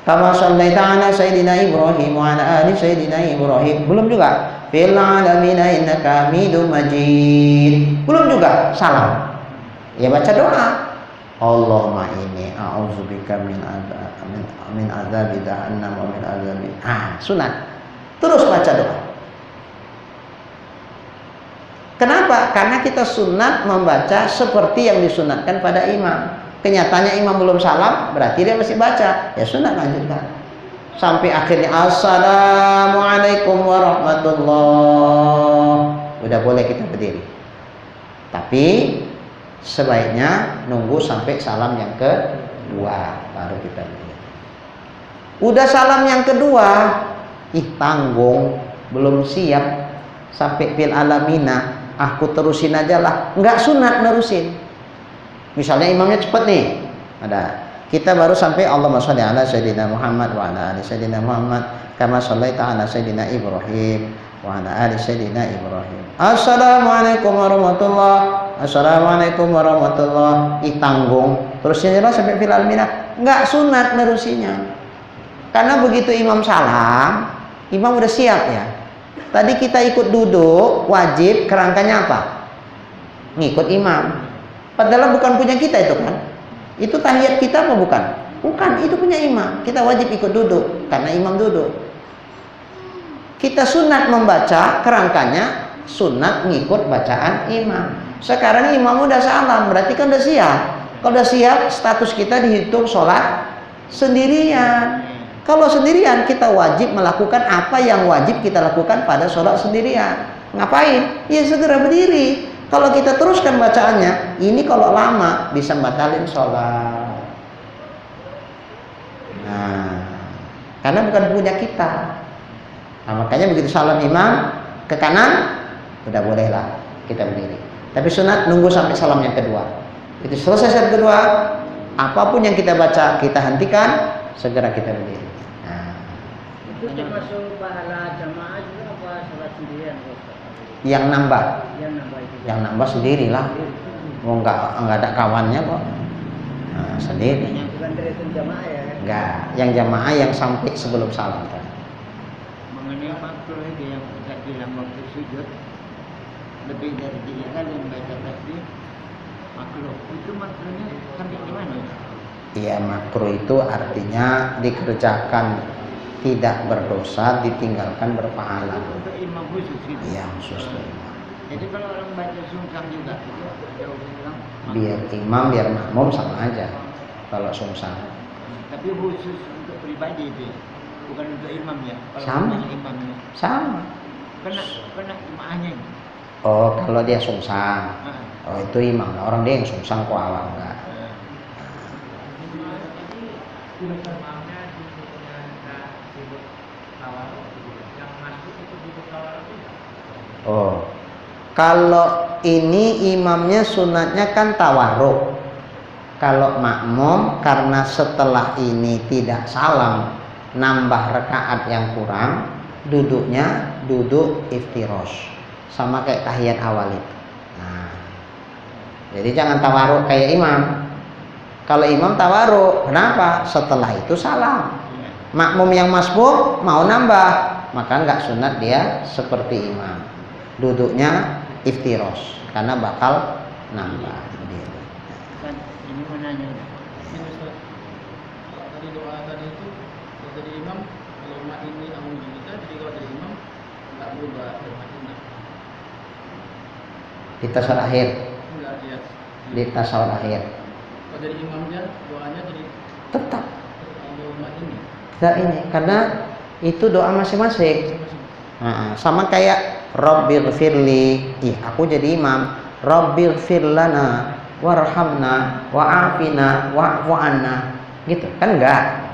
Speaker 1: kama shallaita ala sayyidina Ibrahim wa ala ali sayyidina Ibrahim. Belum juga fil alamin innaka Hamidum Majid. Belum juga salam. Ya baca doa. Allahumma inni a'udzubika min adzabi jahannam wa min adzabi. Sunat. Terus baca doa. Kenapa? Karena kita sunat membaca seperti yang disunatkan pada imam. Kenyataannya imam belum salam, berarti dia masih baca. Ya sunat lanjutkan. Sampai akhirnya assalamualaikum warahmatullahi. Udah boleh kita berdiri. Tapi sebaiknya nunggu sampai salam yang kedua baru kita berdiri. Udah salam yang kedua, tanggung, belum siap sampai fil alamina, aku terusin aja lah. Nggak sunat nerusin. Misalnya imamnya cepet nih, kita baru sampai Allahumma sholli ala sayyidina Muhammad wa ala ali sayyidina Muhammad kama shallaita ala sayyidina Ibrahim wa ala ali sayyidina Ibrahim. Assalamualaikum warahmatullahi. Assalamualaikum warahmatullahi. Tanggung. Terusnya jelas sampai fil alamina. Nggak sunat nerusinya. Karena begitu imam salam, imam udah siap ya. Tadi kita ikut duduk, wajib, kerangkanya apa? Ngikut imam. Padahal bukan punya kita itu kan. Itu tahiyat kita apa bukan? Bukan, itu punya imam. Kita wajib ikut duduk karena imam duduk. Kita sunat membaca kerangkanya sunat ngikut bacaan imam. Sekarang imam udah salam, berarti kan udah siap. Kalau udah siap, status kita dihitung sholat sendirian. Kalau sendirian, kita wajib melakukan apa yang wajib kita lakukan pada sholat sendirian. Ngapain? Ya segera berdiri. Kalau kita teruskan bacaannya, ini kalau lama bisa batalin sholat. Nah, karena bukan punya kita. Nah, makanya begitu salam imam ke kanan, udah bolehlah kita berdiri. Tapi sunat nunggu sampai salam yang kedua. Itu selesai saat kedua, apapun yang kita baca kita hentikan, segera kita berdiri. Nah,
Speaker 2: Itu termasuk pahala jamaah juga apa sholat sendirian?
Speaker 1: yang nambah
Speaker 2: Itu.
Speaker 1: yang nambah sendirilah. Oh, enggak ada kawannya kok. Nah, sendiri.
Speaker 2: Yang bukan dari jamaah ya.
Speaker 1: Enggak, yang jamaah yang sampai sebelum salam.
Speaker 2: Mengenai makruh itu yang kita bilang waktu sujud lebih dari 3 kali membaca tasbih makruh. Itu makruhnya sampai gimana?
Speaker 1: Iya, makruh itu artinya dikerjakan tidak berdosa, ditinggalkan berpahala.
Speaker 2: Untuk imam khusus gitu.
Speaker 1: Iya, khusus imam.
Speaker 2: Jadi kalau orang baca sungkan juga itu ada orang
Speaker 1: Biar imam, biar makmum sama aja kalau sungsang.
Speaker 2: tapi khusus untuk pribadi itu ya? Bukan untuk imam ya? Kalau
Speaker 1: Sama.
Speaker 2: untuk imamnya
Speaker 1: Sama.
Speaker 2: kena jemaahnya.
Speaker 1: Oh, kalau dia sungsang.
Speaker 2: Ah.
Speaker 1: Oh, itu imam. Orang dia yang sungsang kok awam enggak.
Speaker 3: Imamnya duduknya nggak duduk tawaruk, yang masuk itu duduk tawaruk tidak?
Speaker 1: Oh. Kalau ini imamnya sunatnya kan tawarruk. Kalau makmum karena setelah ini tidak salam, nambah rakaat yang kurang, duduknya duduk iftirosh. Sama kayak tahiyat awal itu. Nah, jadi jangan tawarruk kayak imam. Kalau imam tawarruk, kenapa? Setelah itu salam. Makmum yang masbuk mau nambah, maka nggak sunat dia seperti imam. Duduknya iftirosh karena bakal nambah.
Speaker 2: Kan ini menanya.
Speaker 3: Ini Ustaz, kalau tadi doa tadi itu kalau dari imam, kalau umat ini alhamdulillah, jadi kalau dari imam nggak berubah doanya.
Speaker 1: Di tasawuf akhir,
Speaker 3: Enggak dia.
Speaker 1: di tasawuf akhir
Speaker 3: Kalau dari imamnya doanya jadi
Speaker 1: tetap
Speaker 3: kalau umat ini.
Speaker 1: tidak ini karena itu doa masing-masing. Nah, sama kayak Rabbil firli, aku jadi imam. Rabbil firlana warhamna wa'afina wa'fu anna, gitu kan enggak?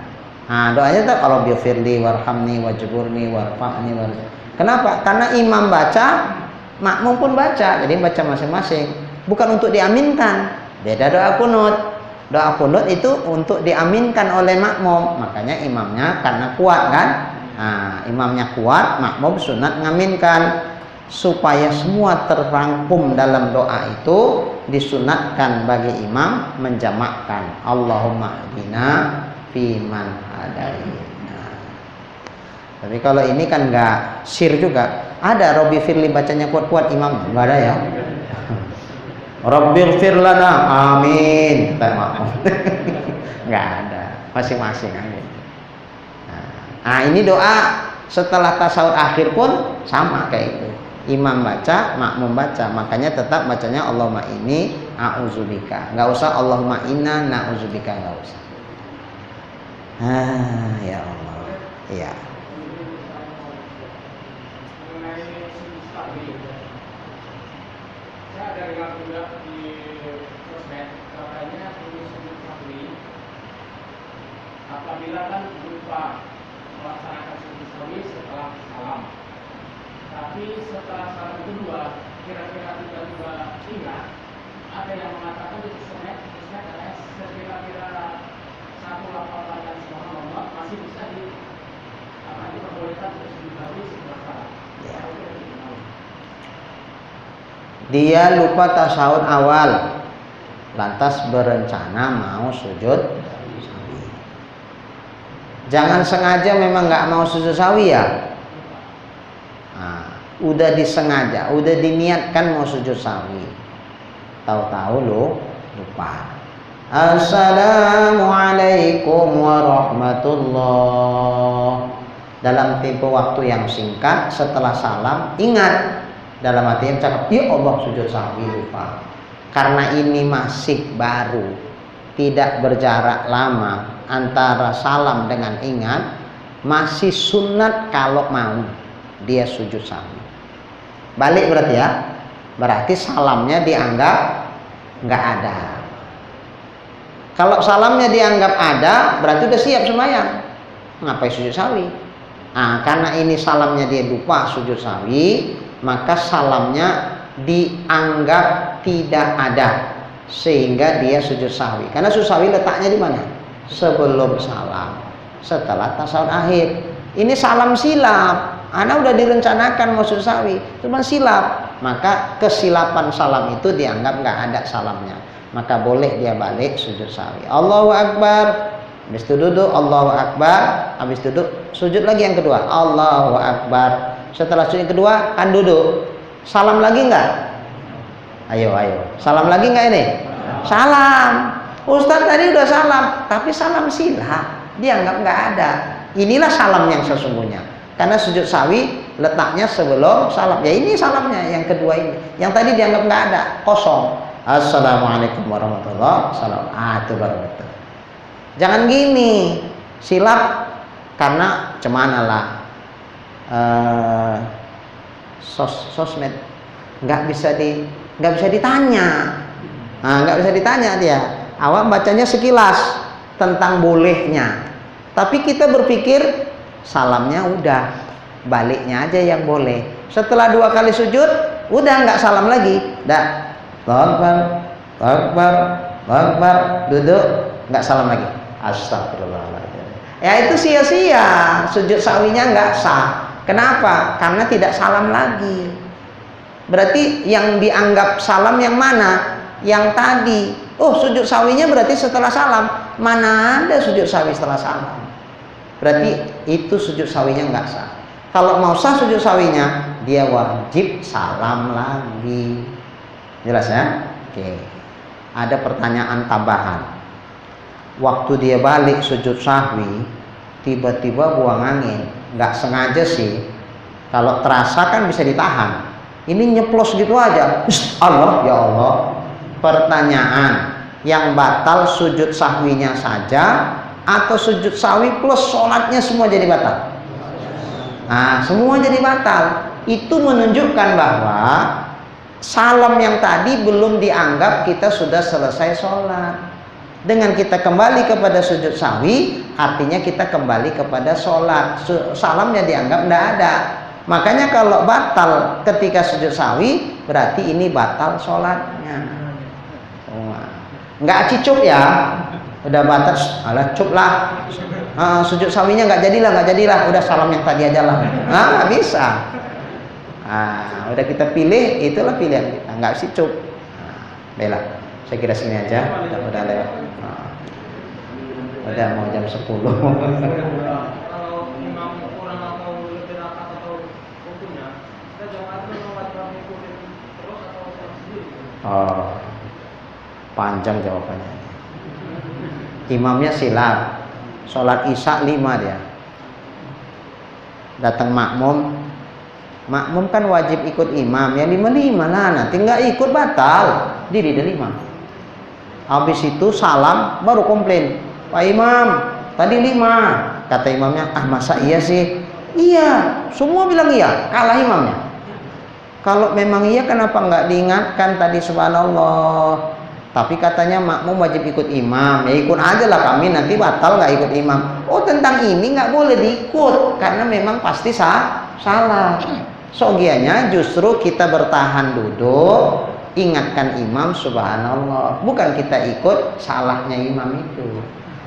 Speaker 1: Nah, doanya tuh Rabbil firli warhamni wajburni warfa'ni Kenapa? Karena imam baca, makmum pun baca, jadi baca masing-masing. Bukan untuk diaminkan. Beda doa kunut. Doa kunut itu untuk diaminkan oleh makmum. Makanya imamnya karena kuat kan? Nah, imamnya kuat, makmum sunat ngaminkan. Supaya semua terrangkum dalam doa itu, disunatkan bagi imam menjamakkan Allahumma hdina fiman hadait. Tapi kalau ini kan nggak sir juga. Ada Rabbi firli bacanya kuat-kuat imam, nggak ada ya. Rabbil firlana, amin. Nggak ada, masing-masing aja. Nah, ini doa setelah tasawuf akhir pun sama kayak itu. Imam baca, makmum baca, makanya tetap bacanya Allahumma inni a'udzubika. Nggak usah Allahumma inna na'udzubika, nggak usah. Ya Allah, ya.
Speaker 3: Saya ada dengar juga di sosmed katanya sujud sahwi apabila kan lupa melaksanakan sujud sahwi setelah salam. Tapi setelah salam kedua, kira-kira tiba-tiba ingat, ada yang mengatakan di sosmed katanya sekira-kira satu lafaz bacaan subhanallah masih bisa diperbolehkan untuk sujud sahwi setelah salam.
Speaker 1: Dia lupa tasawuf awal, lantas berencana mau sujud sawi. Jangan sengaja memang nggak mau sujud sawi ya. Nah, udah disengaja, udah diniatkan mau sujud sawi, tahu-tahu lo lupa. Assalamualaikum warahmatullah. Dalam tempo waktu yang singkat setelah salam ingat, Dalam hatinya cakap, ya Allah sujud sahwi lupa. Karena ini masih baru, tidak berjarak lama antara salam dengan ingat, masih sunat kalau mau dia sujud sahwi. Balik berarti ya, berarti salamnya dianggap nggak ada. Kalau salamnya dianggap ada, berarti udah siap sembahyang. Ngapain sujud sahwi? Nah, karena ini salamnya dia lupa sujud sahwi, maka salamnya dianggap tidak ada sehingga dia sujud sahwi. Karena sujud sahwi letaknya di mana? Sebelum salam, setelah tasawuf akhir. Ini salam silap. Ana udah direncanakan mau sujud sahwi, cuma silap. Maka kesilapan salam itu dianggap nggak ada salamnya. Maka boleh dia balik sujud sahwi. Allahu Akbar. Habis itu duduk, Allahu Akbar. Habis duduk, sujud lagi yang kedua, Allahu Akbar. Setelah sujud yang kedua, kan duduk. Salam lagi enggak? Ayo. Salam lagi enggak ini? Salam. Ustaz tadi udah salam, tapi salam silap. Dianggap enggak ada. Inilah salam yang sesungguhnya. Karena sujud sahwi letaknya sebelum salam. Ya ini salamnya yang kedua ini. Yang tadi dianggap enggak ada, kosong. Assalamualaikum warahmatullahi wabarakatuh. Itu baru betul. Jangan gini, silap karena cemana lah. Sosmed nggak bisa ditanya, nggak bisa ditanya dia. Awak bacanya sekilas tentang bolehnya, tapi kita berpikir salamnya udah, baliknya aja yang boleh. Setelah 2 kali sujud, udah nggak salam lagi, dah. Akbar, duduk, nggak salam lagi. Astagfirullahaladzim. Ya itu sia-sia, sujud sahwinya nggak sah. Kenapa? Karena tidak salam lagi. Berarti yang dianggap salam yang mana? Yang tadi. Oh, sujud sahwinya berarti setelah salam. Mana ada sujud sahwi setelah salam? Berarti itu sujud sahwinya nggak sah. Kalau mau sah sujud sahwinya, dia wajib salam lagi. Jelas ya? Oke. Ada pertanyaan tambahan. Waktu dia balik sujud sahwi, tiba-tiba buang angin. Nggak sengaja sih. Kalau terasa kan bisa ditahan. Ini nyeplos gitu aja. Allah, ya Allah. Pertanyaan, yang batal sujud sahwinya saja atau sujud sahwi plus sholatnya semua jadi batal? Nah, semua jadi batal. Itu menunjukkan bahwa salam yang tadi belum dianggap kita sudah selesai sholat. Dengan kita kembali kepada sujud sahwi, artinya kita kembali kepada sholat. Salamnya dianggap tidak ada. Makanya kalau batal ketika sujud sahwi, berarti ini batal sholatnya. Nggak cicup ya, udah batal, alah cup lah. Sujud sahwinya nggak jadilah. Udah salam yang tadi aja lah. Nggak bisa. Udah kita pilih, itulah pilihan kita, nggak sih cup. Bela, saya kira sini aja, udah lewat. Udah mau jam 10.
Speaker 3: Kalau imam kurang atau lebih rapat atau waktunya, kita jangan mengikuti terus atau sendiri.
Speaker 1: Panjang jawabannya. Imamnya silap, sholat isya 5 dia. Datang makmum kan wajib ikut imam, yang 5 lah, nanti nggak ikut batal, diri dari imam. Habis itu salam baru komplain, Pak Imam tadi 5, kata imamnya, masa iya sih? Iya, semua bilang iya, kalah imamnya. Kalau memang iya kenapa nggak diingatkan tadi? Subhanallah. Tapi katanya makmum wajib ikut imam, ya ikut aja lah, kami nanti batal nggak ikut imam. Oh, tentang ini nggak boleh diikut karena memang pasti salah. Sogianya justru kita bertahan duduk, ingatkan imam, subhanallah, bukan kita ikut salahnya imam itu.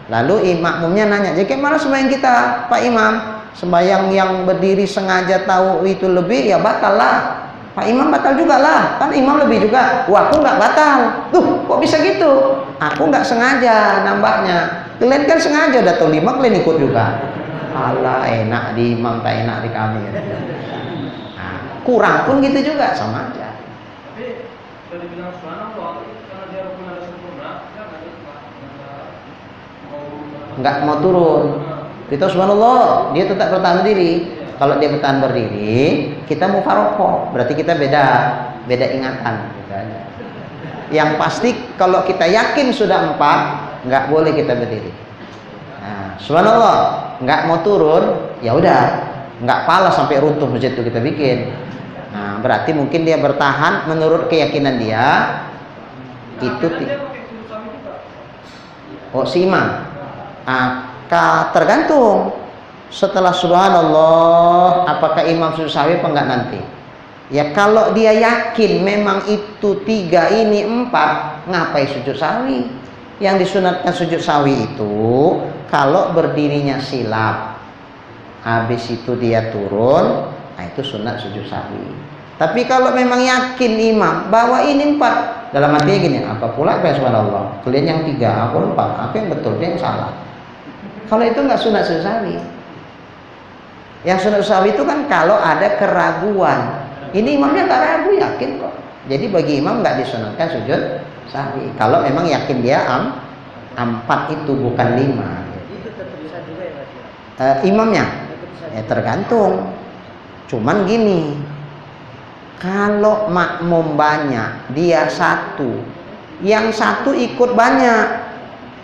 Speaker 1: Lalu makmumnya nanya, jadi mana sembahyang kita Pak Imam? Sembahyang yang berdiri sengaja tahu itu lebih, ya batal lah. Pak Imam batal juga lah, kan imam lebih juga. Wah, aku nggak batal. Tuh, kok bisa gitu? Aku nggak sengaja nambahnya. Kalian kan sengaja udah tahu 5, kalian ikut juga. Alah, enak di imam, tak enak di kami. Kurang pun gitu juga, sama aja.
Speaker 3: Tapi kalau dibilang subhanallah, karena dia rukun ada sempurna, dia nggak mau
Speaker 1: Nggak mau turun. Kita subhanallah, dia tetap bertahan diri. Kalau dia bertahan berdiri, kita mufaroqah, berarti kita beda ingatan gitu aja. Yang pasti kalau kita yakin sudah 4, nggak boleh kita berdiri. Nah, subhanallah, nggak mau turun, ya udah, nggak pala sampai runtuh masjid itu kita bikin. Nah, berarti mungkin dia bertahan menurut keyakinan dia itu. Oh, si imam. Tergantung. Setelah subhanallah, apakah imam sujud sahwi apa enggak nanti? Ya kalau dia yakin memang itu 3 ini 4, ngapain sujud sahwi? Yang disunatkan sujud sahwi itu kalau berdirinya silap, habis itu dia turun, nah itu sunat sujud sahwi. Tapi kalau memang yakin imam bahwa ini 4, dalam hatinya gini, apa pula apa subhanallah? Kalian yang 3, aku 4, apa yang betul, dia yang salah. Kalau itu enggak sunat sujud sahwi. Yang sunat sahwi itu kan kalau ada keraguan. Ini imamnya nggak ragu, yakin kok. Jadi bagi imam nggak disunatkan sujud sahwi. Kalau memang yakin dia 4 itu bukan 5.
Speaker 2: Itu terpisah juga ya Mas?
Speaker 1: Imamnya ya tergantung. Cuman gini, kalau makmum banyak, dia 1, yang 1 ikut banyak,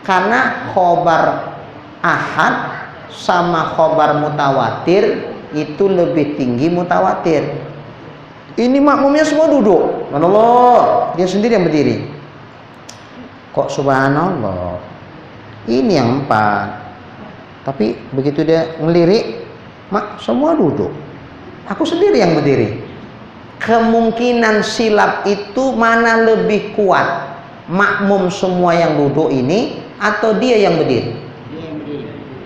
Speaker 1: karena khobar ahad sama khobar mutawatir itu lebih tinggi mutawatir. Ini makmumnya semua duduk, subhanallah, dia sendiri yang berdiri. Kok subhanallah, ini yang 4. Tapi begitu dia ngelirik, mak semua duduk, aku sendiri yang berdiri. Kemungkinan silap itu mana lebih kuat, makmum semua yang duduk ini atau dia yang berdiri?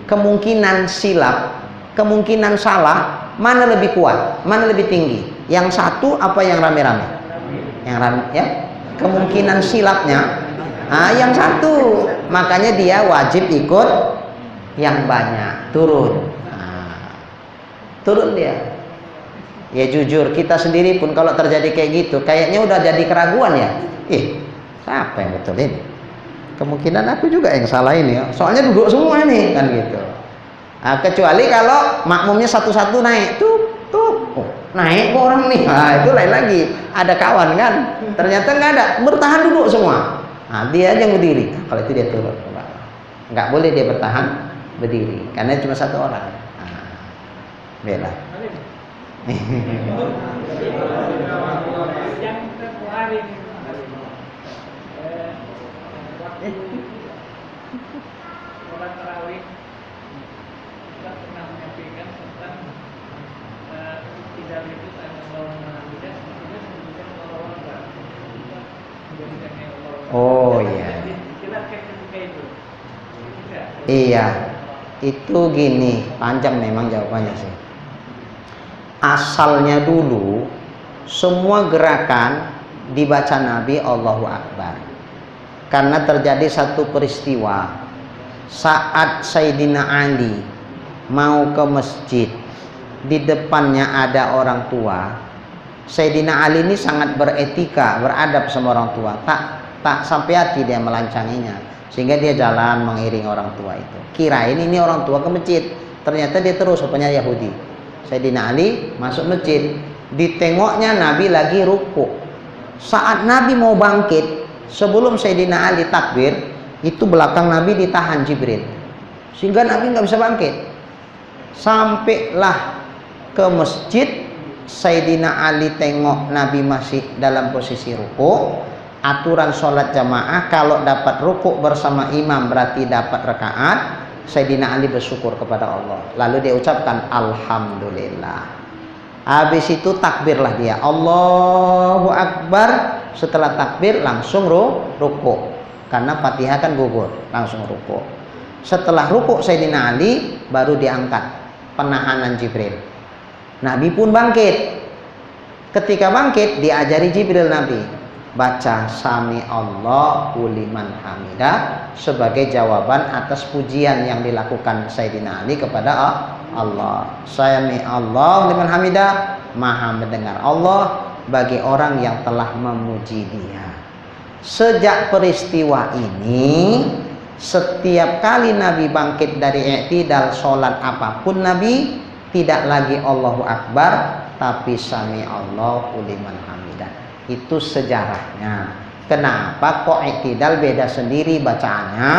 Speaker 1: Kemungkinan silap, kemungkinan salah, mana lebih kuat, mana lebih tinggi? Yang 1 apa yang rame-rame? Yang rame ya. Kemungkinan silapnya, yang 1. Makanya dia wajib ikut yang banyak, turun. Turun dia. Ya jujur, kita sendiri pun kalau terjadi kayak gitu, kayaknya udah jadi keraguan ya. Siapa yang betul ini? Kemungkinan aku juga yang salah ini ya. Soalnya duduk semua nih kan gitu. Kecuali kalau makmumnya satu-satu naik tuh naik orang nih, itu lain lagi, ada kawan kan, ternyata nggak ada, bertahan duduk semua, dia aja yang berdiri. Kalau itu dia turun, nggak boleh dia bertahan berdiri karena cuma 1 orang. Bela. Oh iya, itu gini, panjang memang jawabannya sih. Asalnya dulu semua gerakan dibaca Nabi Allahu Akbar, karena terjadi satu peristiwa saat Sayyidina Ali mau ke masjid, di depannya ada orang tua. Sayyidina Ali ini sangat beretika, beradab sama orang tua, tak sampai hati dia melancanginya, sehingga dia jalan mengiring orang tua itu. Kirain ini orang tua ke masjid, ternyata dia terus rupanya Yahudi. Sayyidina Ali masuk masjid, ditengoknya Nabi lagi ruku. Saat Nabi mau bangkit, sebelum Sayyidina Ali takbir, itu belakang Nabi ditahan Jibril, sehingga Nabi nggak bisa bangkit. Sampailah ke masjid, Sayyidina Ali tengok Nabi masih dalam posisi ruku. Aturan sholat jamaah kalau dapat ruku bersama imam berarti dapat rakaat. Sayyidina Ali bersyukur kepada Allah, lalu dia ucapkan alhamdulillah. Habis itu takbirlah dia, Allahu Akbar. Setelah takbir langsung ruku, karena Fatihah kan gugur, langsung ruku. Setelah ruku Sayyidina Ali baru diangkat penahanan Jibril. Nabi pun bangkit. Ketika bangkit diajari Jibril Nabi baca sami Allahu liman hamidah sebagai jawaban atas pujian yang dilakukan Sayyidina Ali kepada Allah. Sami Allahu liman hamidah, maha mendengar Allah bagi orang yang telah memuji Dia. Sejak peristiwa ini, setiap kali Nabi bangkit dari i'tidal sholat apapun Nabi, tidak lagi Allahu Akbar, tapi sami Allahu liman hamidah. Itu sejarahnya. Kenapa kok i'tidal beda sendiri bacaannya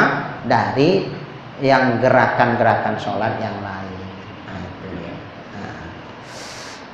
Speaker 1: dari yang gerakan-gerakan sholat yang lain? Nah, itu ya. Nah.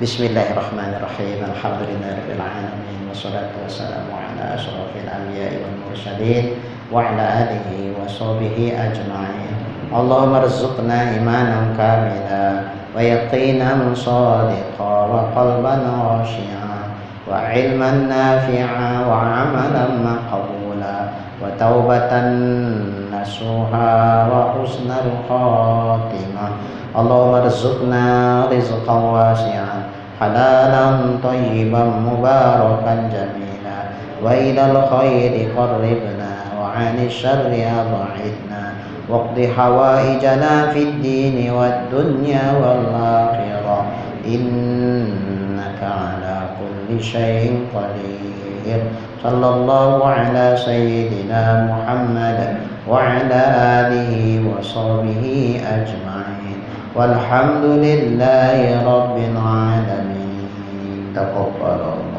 Speaker 1: Bismillahirrahmanirrahim. Alhamdulillahirabbil alamin wassalatu wassalamu ala asyrofil anbiya'i wal mursalin wa ala alihi wa sahbihi ajma'in. Allahumma rzuqna imanan kamila wa yaqinan shadiqa wa qalban khashi'an wa ilman nafi'a wa amalan maqbula wa taubatan nasuha wa husnal khatimah. Allahumma rzuqna rizqan wasi'an halalan tayyiban mubarakan jamila wa ilal khairi qarribna wa 'anil syarri ab'idna waqdi hawaijana fid dini wad dunya wal akhirah innaka ala kulli syai'in qadir. Sallallahu ala sayyidina Muhammad wa ala alihi wa sahbihi ajma'in walhamdulillahi rabbil alamin. Taqabbal